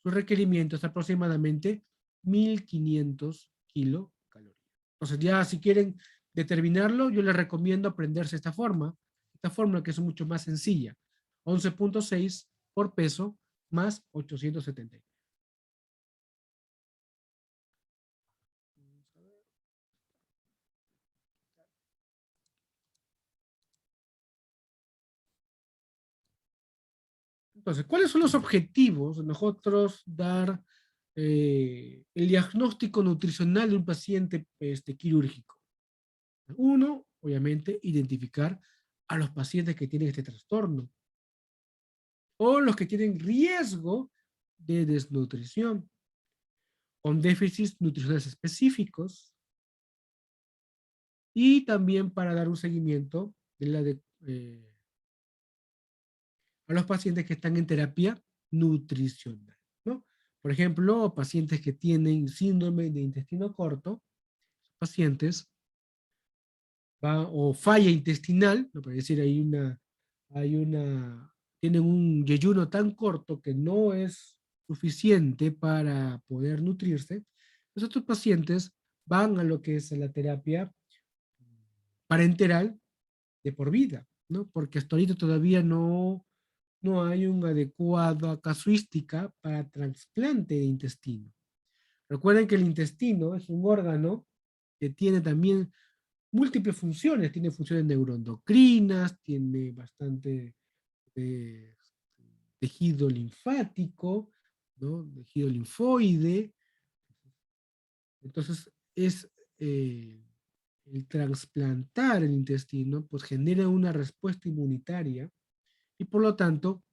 S1: su requerimiento es aproximadamente 1500 kilocalorías. Entonces, ya si quieren determinarlo, yo les recomiendo aprenderse esta fórmula que es mucho más sencilla. 11.6 por peso más 870. Entonces, ¿cuáles son los objetivos de nosotros dar el diagnóstico nutricional de un paciente quirúrgico? Uno, obviamente, identificar a los pacientes que tienen este trastorno o los que tienen riesgo de desnutrición, con déficits nutricionales específicos, y también para dar un seguimiento a los pacientes que están en terapia nutricional, ¿no? Por ejemplo, pacientes que tienen síndrome de intestino corto, pacientes, o falla intestinal, ¿no? Para decir, tienen un yeyuno tan corto que no es suficiente para poder nutrirse. Pues estos pacientes van a lo que es la terapia parenteral de por vida, ¿no? Porque hasta ahorita todavía no hay una adecuada casuística para trasplante de intestino. Recuerden que el intestino es un órgano que tiene también múltiples funciones, tiene funciones neuroendocrinas, tiene bastante tejido linfático, ¿no? Tejido linfoide. Entonces, el trasplantar el intestino, pues genera una respuesta inmunitaria y por lo tanto,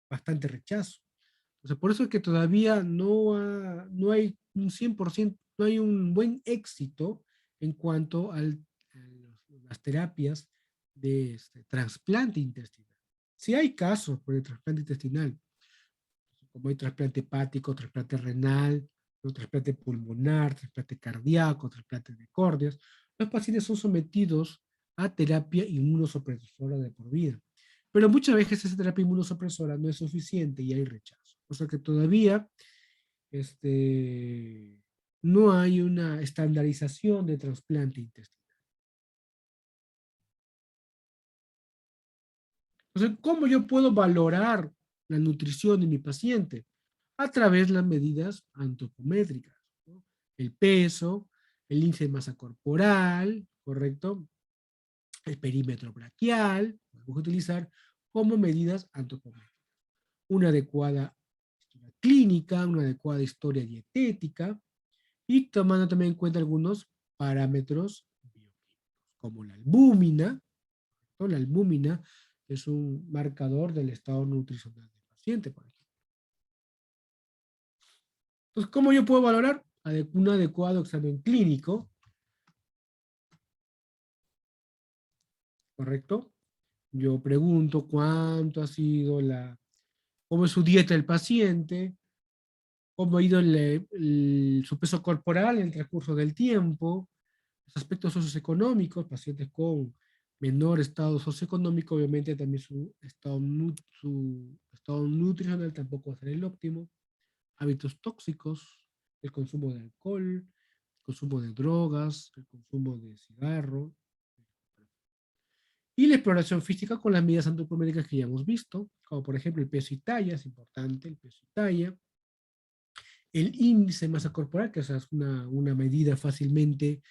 S1: bastante rechazo. Entonces, por eso es que todavía no hay un 100%, no hay un buen éxito en cuanto a las terapias de trasplante intestinal. Sí hay casos por el trasplante intestinal, como hay trasplante hepático, trasplante renal, ¿no? Trasplante pulmonar, trasplante cardíaco, trasplante de córneas. Los pacientes son sometidos a terapia inmunosupresora de por vida. Pero muchas veces esa terapia inmunosupresora no es suficiente y hay rechazo. O sea que todavía no hay una estandarización de trasplante intestinal. Entonces, ¿cómo yo puedo valorar la nutrición de mi paciente? A través de las medidas antropométricas, ¿no? El peso, el índice de masa corporal, ¿correcto? El perímetro braquial, podemos utilizar como medidas antropométricas. Una adecuada historia clínica, una adecuada historia dietética, y tomando también en cuenta algunos parámetros bioquímicos, como la albúmina, ¿no? La albúmina es un marcador del estado nutricional del paciente, por ejemplo. Entonces, ¿cómo yo puedo valorar? Un adecuado examen clínico, ¿correcto? Yo pregunto cuánto ha sido cómo es su dieta del paciente, cómo ha ido su peso corporal en el transcurso del tiempo, los aspectos socioeconómicos, pacientes con menor estado socioeconómico, obviamente también su estado nutricional tampoco va a ser el óptimo, hábitos tóxicos, el consumo de alcohol, el consumo de drogas, el consumo de cigarro, y la exploración física con las medidas antropométricas que ya hemos visto, como por ejemplo el peso y talla, es importante, el peso y talla, el índice de masa corporal, que es una medida fácilmente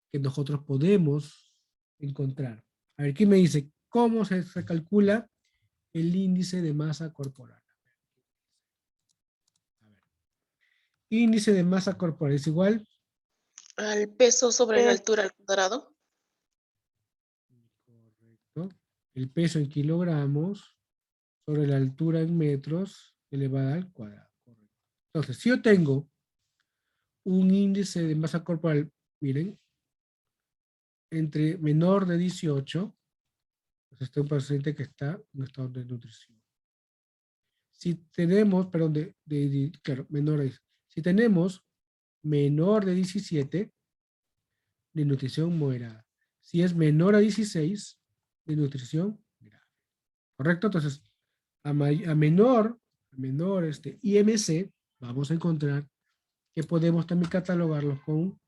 S1: que nosotros podemos encontrar. A ver, ¿quién me dice cómo se calcula el índice de masa corporal? A ver. Índice de masa corporal es igual
S4: Al peso sobre la altura al cuadrado.
S1: correcto, el peso en kilogramos sobre la altura en metros elevada al cuadrado. Correcto. Entonces, si yo tengo un índice de masa corporal, miren, entre menor de 18, pues este es un paciente que está en un estado de nutrición. Si tenemos, perdón, claro, menor de, si tenemos menor de 17, de nutrición moderada. Si es menor a 16, de nutrición grave. ¿Correcto? Entonces, a menor IMC, vamos a encontrar que podemos también catalogarlo con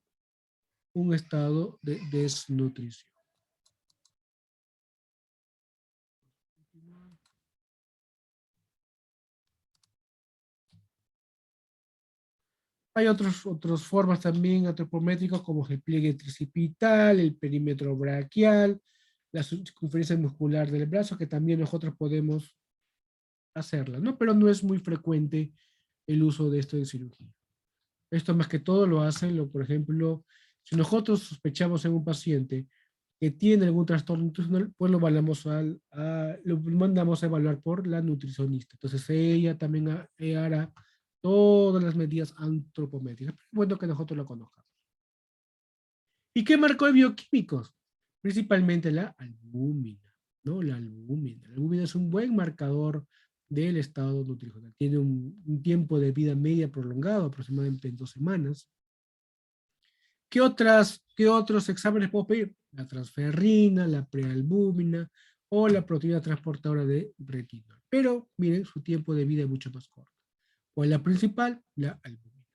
S1: un estado de desnutrición. Hay otras formas también antropométricas como el pliegue tricipital, el perímetro braquial, la circunferencia muscular del brazo, que también nosotros podemos hacerla, ¿no? Pero no es muy frecuente el uso de esto en cirugía. Esto más que todo lo hacen, por ejemplo, si nosotros sospechamos en un paciente que tiene algún trastorno nutricional, pues lo mandamos a evaluar por la nutricionista. Entonces ella también hará todas las medidas antropométricas. Pero es bueno que nosotros lo conozcamos. ¿Y qué marcó de bioquímicos? Principalmente la albúmina, ¿no? La albúmina. La albúmina es un buen marcador del estado nutricional. Tiene un tiempo de vida media prolongado, aproximadamente en 2 semanas. ¿Qué otros exámenes puedo pedir? La transferrina, la prealbúmina o la proteína transportadora de retinol. Pero miren, su tiempo de vida es mucho más corto. ¿Cuál es la principal? La albúmina.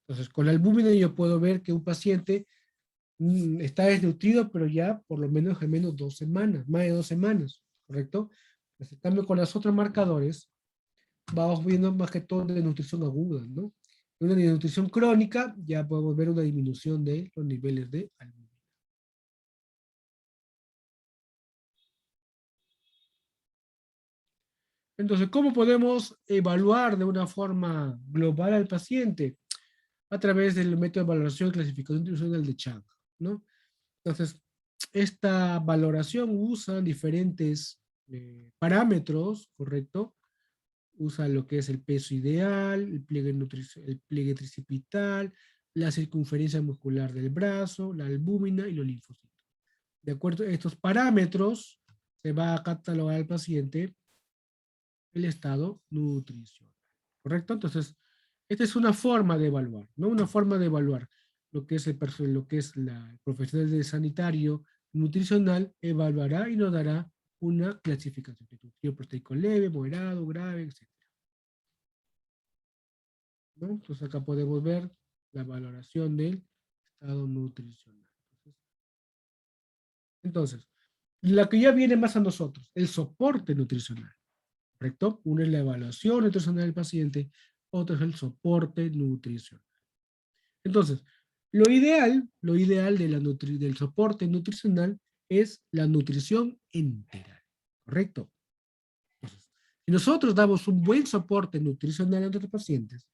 S1: Entonces, con la albúmina yo puedo ver que un paciente está desnutrido, pero ya por lo menos al menos 2 semanas, más de 2 semanas, ¿correcto? Entonces, en cambio, con los otros marcadores, vamos viendo más que todo de nutrición aguda, ¿no? Una nutrición crónica, ya podemos ver una disminución de los niveles de albúmina. Entonces, ¿cómo podemos evaluar de una forma global al paciente? A través del método de valoración y clasificación nutricional de Chang, ¿no? Entonces, esta valoración usa diferentes parámetros, ¿correcto? Usa lo que es el peso ideal, el pliegue tricipital, la circunferencia muscular del brazo, la albúmina y los linfocitos. De acuerdo a estos parámetros, se va a catalogar al paciente el estado nutricional, ¿correcto? Entonces, esta es una forma de evaluar, ¿no? Una forma de evaluar lo que es el profesional de sanitario nutricional evaluará y nos dará una clasificación de nutrición proteico leve, moderado, grave, etc. ¿No? Entonces acá podemos ver la valoración del estado nutricional. Entonces, la que ya viene más a nosotros, el soporte nutricional, ¿correcto? Una es la evaluación nutricional del paciente, otro es el soporte nutricional. Entonces, lo ideal del soporte nutricional es la nutrición enteral, ¿correcto? Entonces, si nosotros damos un buen soporte nutricional a nuestros pacientes,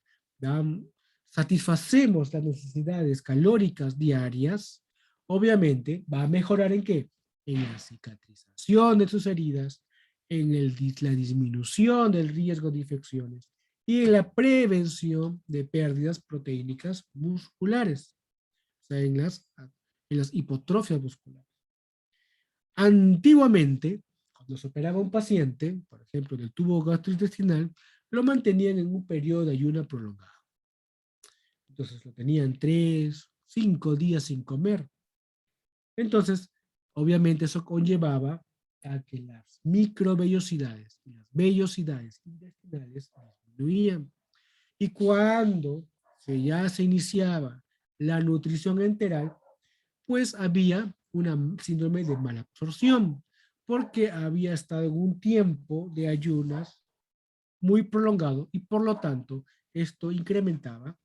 S1: satisfacemos las necesidades calóricas diarias, obviamente va a mejorar ¿en qué? En la cicatrización de sus heridas, en la disminución del riesgo de infecciones y en la prevención de pérdidas proteínicas musculares, o sea, en las hipotrofias musculares. Antiguamente, cuando se operaba a un paciente, por ejemplo, del tubo gastrointestinal, lo mantenían en un periodo de ayuno prolongado. Entonces lo tenían 3, 5 días sin comer. Entonces, obviamente eso conllevaba a que las microvellosidades y las vellosidades intestinales disminuían. Y cuando ya se iniciaba la nutrición enteral, pues había una síndrome de malabsorción, porque había estado en un tiempo de ayunas muy prolongado y por lo tanto esto incrementaba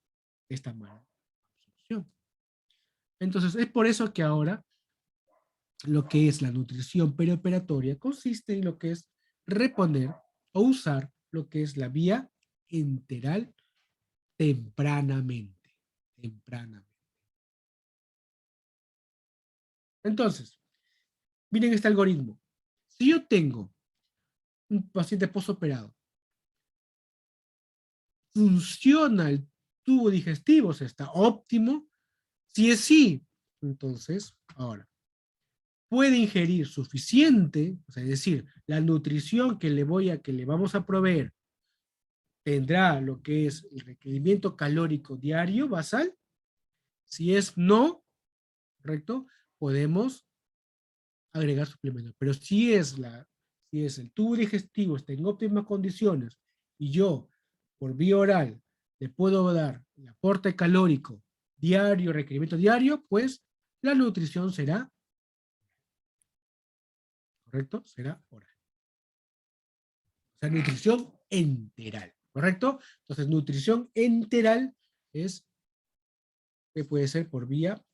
S1: esta mala absorción. Entonces es por eso que ahora lo que es la nutrición perioperatoria consiste en lo que es reponer o usar lo que es la vía enteral tempranamente. Entonces, miren este algoritmo. Si yo tengo un paciente postoperado, funciona el tubo digestivo, o sea, está óptimo. Si es sí, entonces, ahora, puede ingerir suficiente, o sea, es decir, la nutrición que le vamos a proveer tendrá lo que es el requerimiento calórico diario basal. Si es no, ¿correcto? Podemos agregar suplementos. Pero si es el tubo digestivo está en óptimas condiciones y yo, por vía oral, le puedo dar el aporte calórico diario, requerimiento diario, pues la nutrición será, ¿correcto? Será oral. O sea, nutrición enteral, ¿correcto? Entonces, nutrición enteral es que puede ser por vía,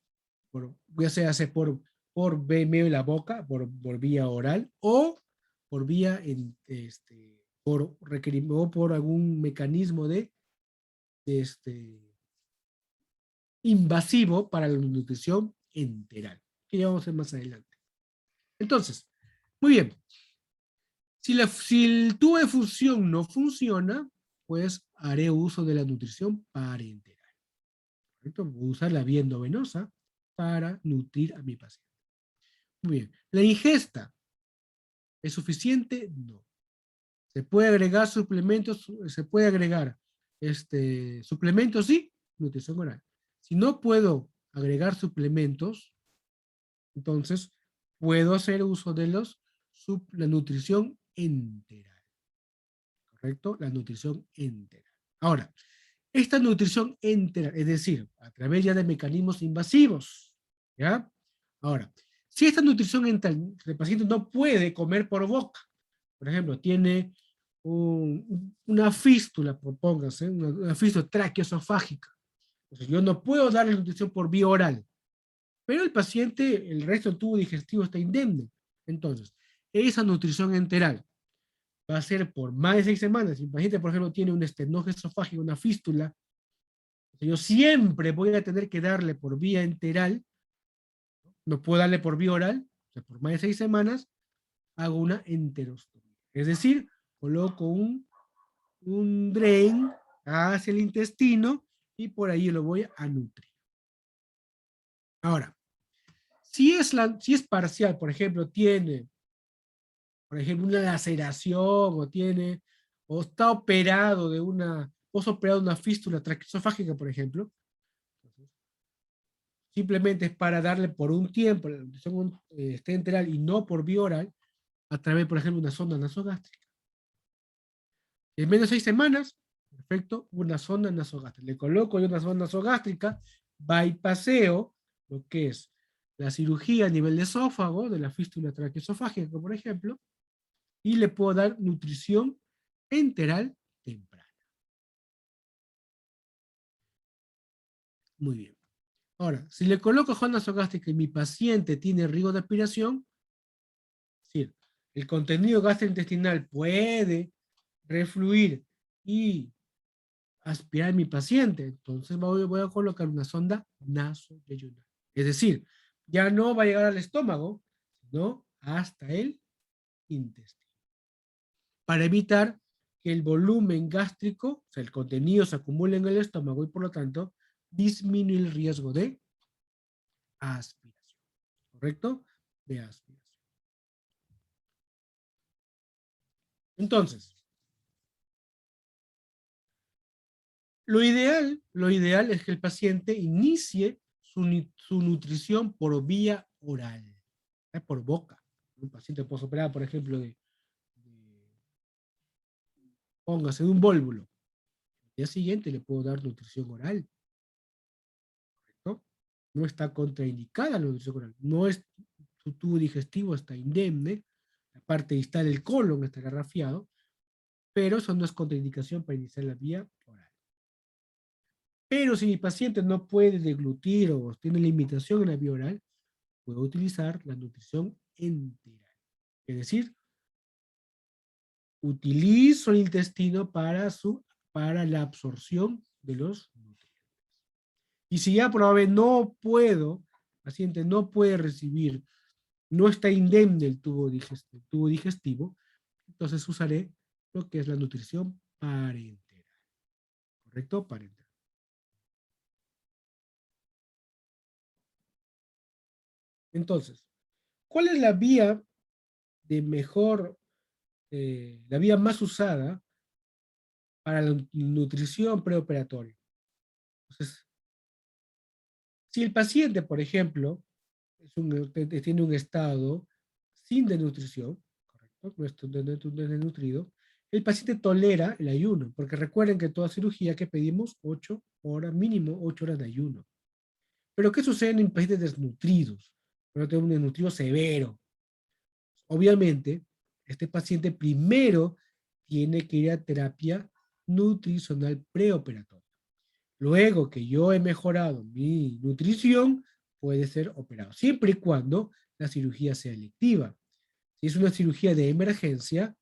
S1: ya sea por medio de la boca, por vía oral, o por vía, por requerimiento o por algún mecanismo de invasivo para la nutrición enteral, que ya vamos a ver más adelante. Entonces, muy bien. Si el tubo de función no funciona, pues haré uso de la nutrición parenteral. ¿Correcto? Voy a usar la vía endovenosa para nutrir a mi paciente. Muy bien. ¿La ingesta es suficiente? No. ¿Se puede agregar suplementos? ¿Se puede agregar suplementos? Sí, nutrición oral. Si no puedo agregar suplementos, entonces puedo hacer uso de la nutrición enteral. ¿Correcto? La nutrición enteral. Ahora, esta nutrición enteral, es decir, a través ya de mecanismos invasivos, ¿ya? Ahora, si esta nutrición enteral, el paciente no puede comer por boca, por ejemplo, tiene una fístula, propóngase, una fístula traqueoesofágica. Entonces, yo no puedo darle nutrición por vía oral, pero el paciente, el resto del tubo digestivo está indemne. Entonces, esa nutrición enteral va a ser por más de 6 semanas. Si el paciente, por ejemplo, tiene un estenosis esofágico, una fístula, yo siempre voy a tener que darle por vía enteral, no puedo darle por vía oral, o sea, por más de 6 semanas, hago una enterostomía. Es decir, coloco un drain hacia el intestino y por ahí lo voy a nutrir. Ahora, si es parcial, por ejemplo, tiene, por ejemplo, una laceración o está operado de posoperado de una fístula traqueosofágica, por ejemplo, simplemente es para darle por un tiempo la nutrición enteral y no por vía oral, a través, por ejemplo, de una sonda nasogástrica. En menos de 6 semanas, perfecto, una sonda nasogástrica. Le coloco yo una sonda nasogástrica, bypaseo lo que es la cirugía a nivel de esófago, de la fístula traqueosofágica, por ejemplo, y le puedo dar nutrición enteral temprana. Muy bien. Ahora, si le coloco sonda nasogástrica y mi paciente tiene riesgo de aspiración, es decir, el contenido gastrointestinal puede refluir y aspirar a mi paciente, entonces voy a colocar una sonda nasoyeyunal. Es decir, ya no va a llegar al estómago, sino hasta el intestino. Para evitar que el volumen gástrico, o sea, el contenido se acumule en el estómago y por lo tanto disminuye el riesgo de aspiración. ¿Correcto? De aspiración. Entonces, lo ideal es que el paciente inicie su nutrición por vía oral, por boca. Un paciente posoperado, por ejemplo, póngase de un vólvulo. Al día siguiente le puedo dar nutrición oral. ¿Correcto? No está contraindicada la nutrición oral. Su tubo digestivo está indemne, la parte distal del colon está garrafiado, pero eso no es contraindicación para iniciar la vía oral. Pero si mi paciente no puede deglutir o tiene limitación en la vía oral, puedo utilizar la nutrición enteral. Es decir, utilizo el intestino para la absorción de los nutrientes. Y si ya probablemente el paciente no puede recibir, no está indemne el tubo digestivo, entonces usaré lo que es la nutrición parenteral. ¿Correcto? Parenteral. Entonces, ¿cuál es la vía la vía más usada para la nutrición preoperatoria? Entonces, si el paciente, por ejemplo, tiene un estado sin desnutrición, ¿correcto? No es desnutrido, el paciente tolera el ayuno, porque recuerden que toda cirugía que pedimos 8 horas, mínimo 8 horas de ayuno. Pero ¿qué sucede en pacientes desnutridos? Pero tengo un desnutrido severo. Obviamente, este paciente primero tiene que ir a terapia nutricional preoperatoria. Luego que yo he mejorado mi nutrición, puede ser operado, siempre y cuando la cirugía sea electiva. Si es una cirugía de emergencia,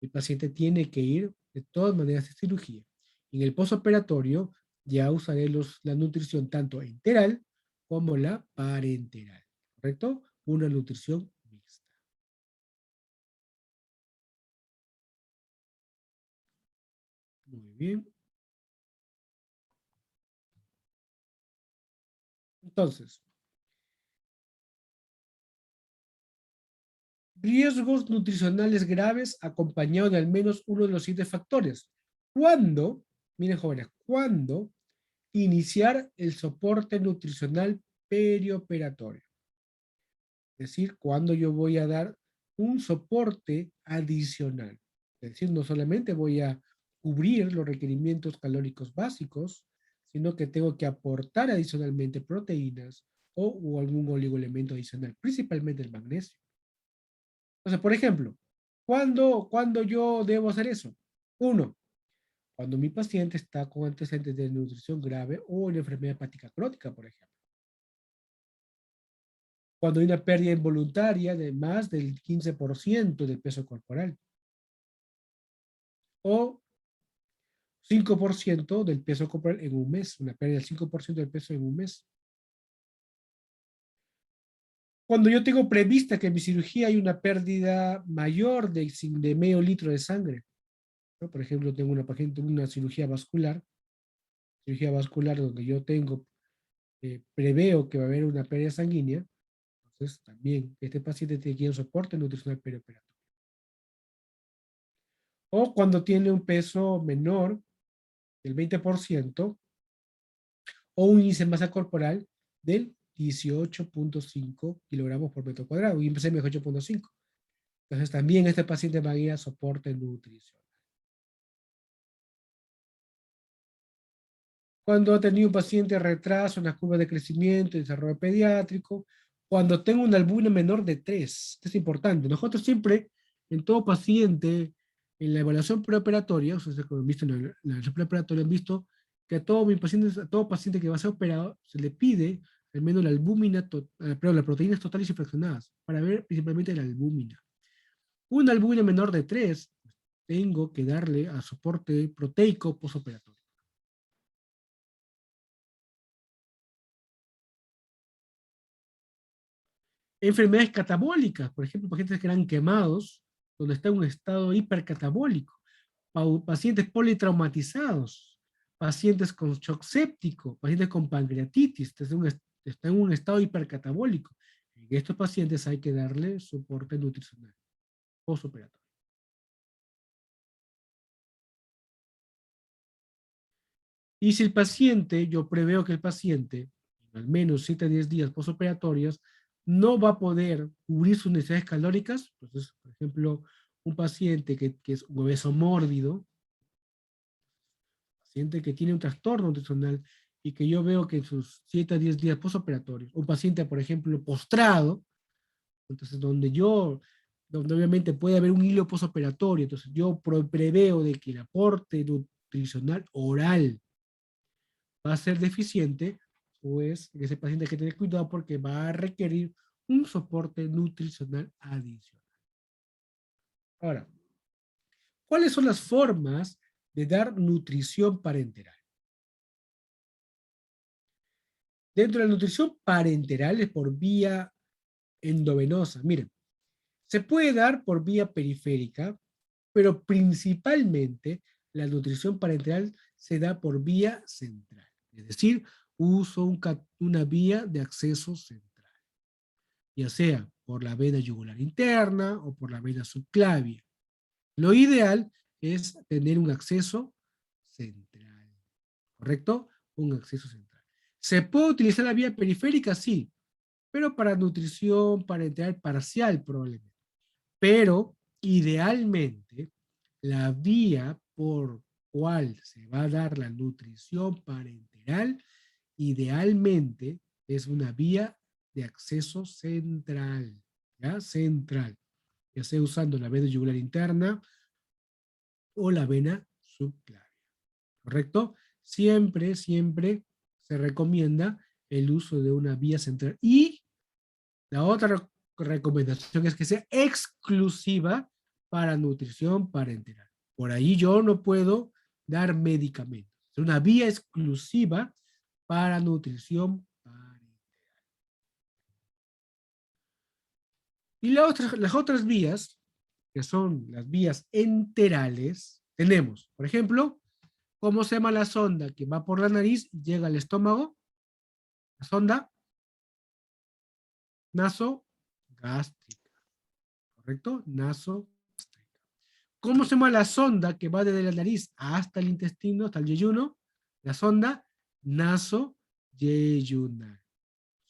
S1: el paciente tiene que ir de todas maneras a cirugía. En el postoperatorio ya usaré la nutrición tanto enteral como la parenteral, ¿correcto? Una nutrición mixta. Muy bien. Entonces, riesgos nutricionales graves acompañados de al menos uno de los siguientes factores. ¿Cuándo, miren jóvenes, cuándo iniciar el soporte nutricional perioperatorio? Es decir, cuando yo voy a dar un soporte adicional. Es decir, no solamente voy a cubrir los requerimientos calóricos básicos, sino que tengo que aportar adicionalmente proteínas o algún oligoelemento adicional, principalmente el magnesio. Entonces, por ejemplo, ¿cuándo yo debo hacer eso? Uno, cuando mi paciente está con antecedentes de nutrición grave o una enfermedad hepática crónica, por ejemplo. Cuando hay una pérdida involuntaria de más del 15% del peso corporal. O 5% del peso corporal en un mes, una pérdida del 5% del peso en un mes. Cuando yo tengo prevista que en mi cirugía hay una pérdida mayor de medio litro de sangre, ¿no? Por ejemplo, tengo una paciente, una cirugía vascular donde yo preveo que va a haber una pérdida sanguínea, entonces también este paciente tiene que ir a un soporte nutricional perioperatorio. O cuando tiene un peso menor del 20% o un índice de masa corporal del 18.5 kilogramos por metro cuadrado, y IMC 8.5. Entonces también este paciente va a ir a soporte nutricional. Cuando ha tenido un paciente retraso en las curvas de crecimiento y desarrollo pediátrico, cuando tengo una albúmina menor de 3, esto es importante. Nosotros siempre, en todo paciente, en la evaluación preoperatoria, ustedes como han visto en la evaluación preoperatoria, han visto que a todo paciente que va a ser operado, se le pide al menos la albúmina, perdón, las proteínas totales y fraccionadas, para ver principalmente la albúmina. Una albúmina menor de 3, tengo que darle a soporte proteico postoperatorio. Enfermedades catabólicas, por ejemplo, pacientes que eran quemados, donde está en un estado hipercatabólico, pacientes politraumatizados, pacientes con shock séptico, pacientes con pancreatitis, está en un estado hipercatabólico. En estos pacientes hay que darle soporte nutricional postoperatorio. Y si el paciente, yo preveo que el paciente, en al menos 7 a 10 días postoperatorios, no va a poder cubrir sus necesidades calóricas, entonces, por ejemplo, un paciente que es obeso mórbido, paciente que tiene un trastorno nutricional y que yo veo que en sus 7 a 10 días postoperatorios, un paciente, por ejemplo, postrado, entonces donde obviamente puede haber un hilo postoperatorio, entonces yo preveo de que el aporte nutricional oral va a ser deficiente, pues ese paciente hay que tener cuidado porque va a requerir un soporte nutricional adicional. Ahora, ¿cuáles son las formas de dar nutrición parenteral? Dentro de la nutrición parenteral es por vía endovenosa. Miren, se puede dar por vía periférica, pero principalmente la nutrición parenteral se da por vía central. Es decir, uso una vía de acceso central, ya sea por la vena yugular interna o por la vena subclavia. Lo ideal es tener un acceso central, ¿correcto? Un acceso central. ¿Se puede utilizar la vía periférica? Sí, pero para nutrición parenteral parcial probablemente. Pero idealmente la vía por cual se va a dar la nutrición parenteral idealmente es una vía de acceso central, ¿ya? Central, ya sea usando la vena yugular interna o la vena subclavia, ¿correcto? Siempre se recomienda el uso de una vía central. Y la otra recomendación es que sea exclusiva para nutrición parenteral. Por ahí yo no puedo dar medicamentos. Es una vía exclusiva para nutrición parenteral. Y las otras vías, que son las vías enterales, tenemos, por ejemplo, ¿cómo se llama la sonda que va por la nariz y llega al estómago? La sonda nasogástrica, ¿correcto? Nasogástrica. ¿Cómo se llama la sonda que va desde la nariz hasta el intestino, hasta el yeyuno? La sonda nasoyeyunal.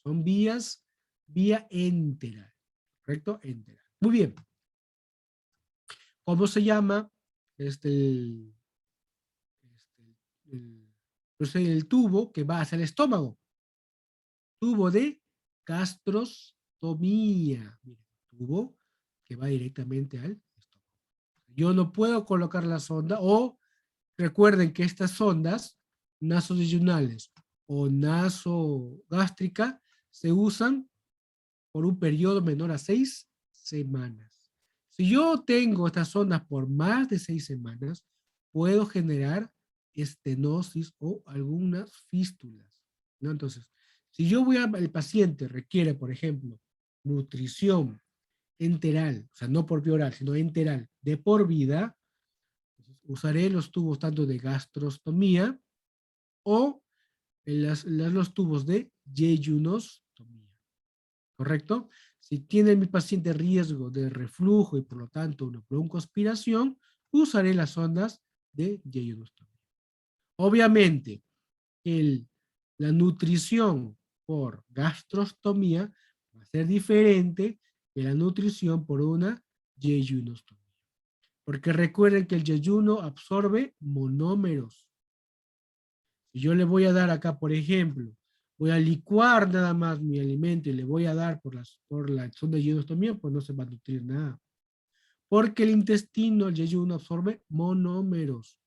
S1: Son vía enteral, ¿correcto? Enteral. Muy bien. ¿Cómo se llama el tubo que va hacia el estómago? Tubo de gastrostomía. Miren, tubo que va directamente al estómago. Yo no puedo colocar la sonda, o recuerden que estas sondas nasoyeyunales o nasogástrica se usan por un periodo menor a 6 semanas. Si yo tengo estas sondas por más de 6 semanas, puedo generar estenosis o algunas fístulas, ¿no? Entonces, si el paciente requiere, por ejemplo, nutrición enteral, o sea, no por vía oral, sino enteral, de por vida, usaré los tubos tanto de gastrostomía o los tubos de yeyunostomía, ¿correcto? Si tiene mi paciente riesgo de reflujo y por lo tanto una broncoaspiración, usaré las sondas de yeyunostomía. Obviamente, la nutrición por gastrostomía va a ser diferente que la nutrición por una yeyunostomía. Porque recuerden que el yeyuno absorbe monómeros. Si yo le voy a dar acá, por ejemplo, voy a licuar nada más mi alimento y le voy a dar por la sonda de yeyunostomía, pues no se va a nutrir nada. Porque el intestino, el yeyuno, absorbe monómeros.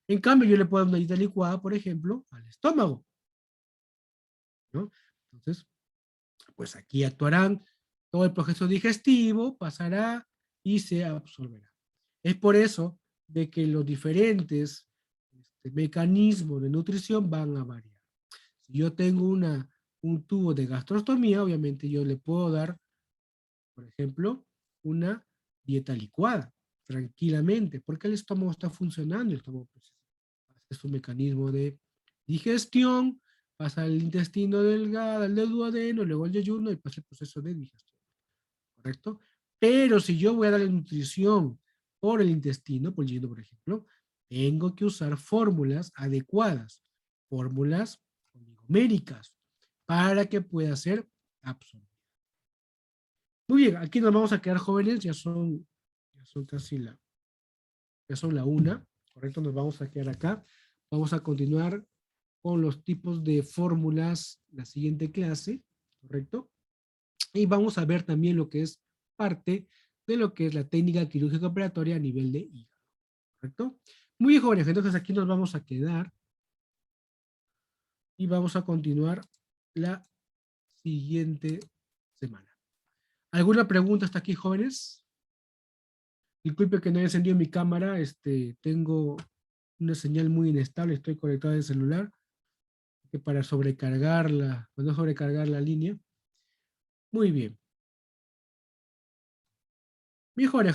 S1: En cambio, yo le puedo dar una dieta licuada, por ejemplo, al estómago, ¿no? Entonces, pues aquí actuarán todo el proceso digestivo, pasará y se absorberá. Es por eso de que los diferentes mecanismos de nutrición van a variar. Si yo tengo un tubo de gastrostomía, obviamente yo le puedo dar, por ejemplo, una dieta licuada, tranquilamente, porque el estómago está funcionando, el estómago pues, es un mecanismo de digestión, pasa al intestino delgado, al duodeno, luego al yeyuno y pasa el proceso de digestión, ¿correcto? Pero si yo voy a darle nutrición por el intestino, por el yeyuno, por ejemplo, tengo que usar fórmulas adecuadas, fórmulas oligoméricas, para que pueda ser absorbida. Muy bien, aquí nos vamos a quedar jóvenes, ya son casi ya son la 1, ¿correcto? Nos vamos a quedar acá. Vamos a continuar con los tipos de fórmulas la siguiente clase, ¿correcto? Y vamos a ver también lo que es parte de lo que es la técnica quirúrgica operatoria a nivel de hígado, ¿correcto? Muy bien, jóvenes, entonces aquí nos vamos a quedar y vamos a continuar la siguiente semana. ¿Alguna pregunta hasta aquí, jóvenes? Disculpe que no haya encendido mi cámara, tengo una señal muy inestable, estoy conectado al celular, que para no sobrecargar la línea. Muy bien. Mejor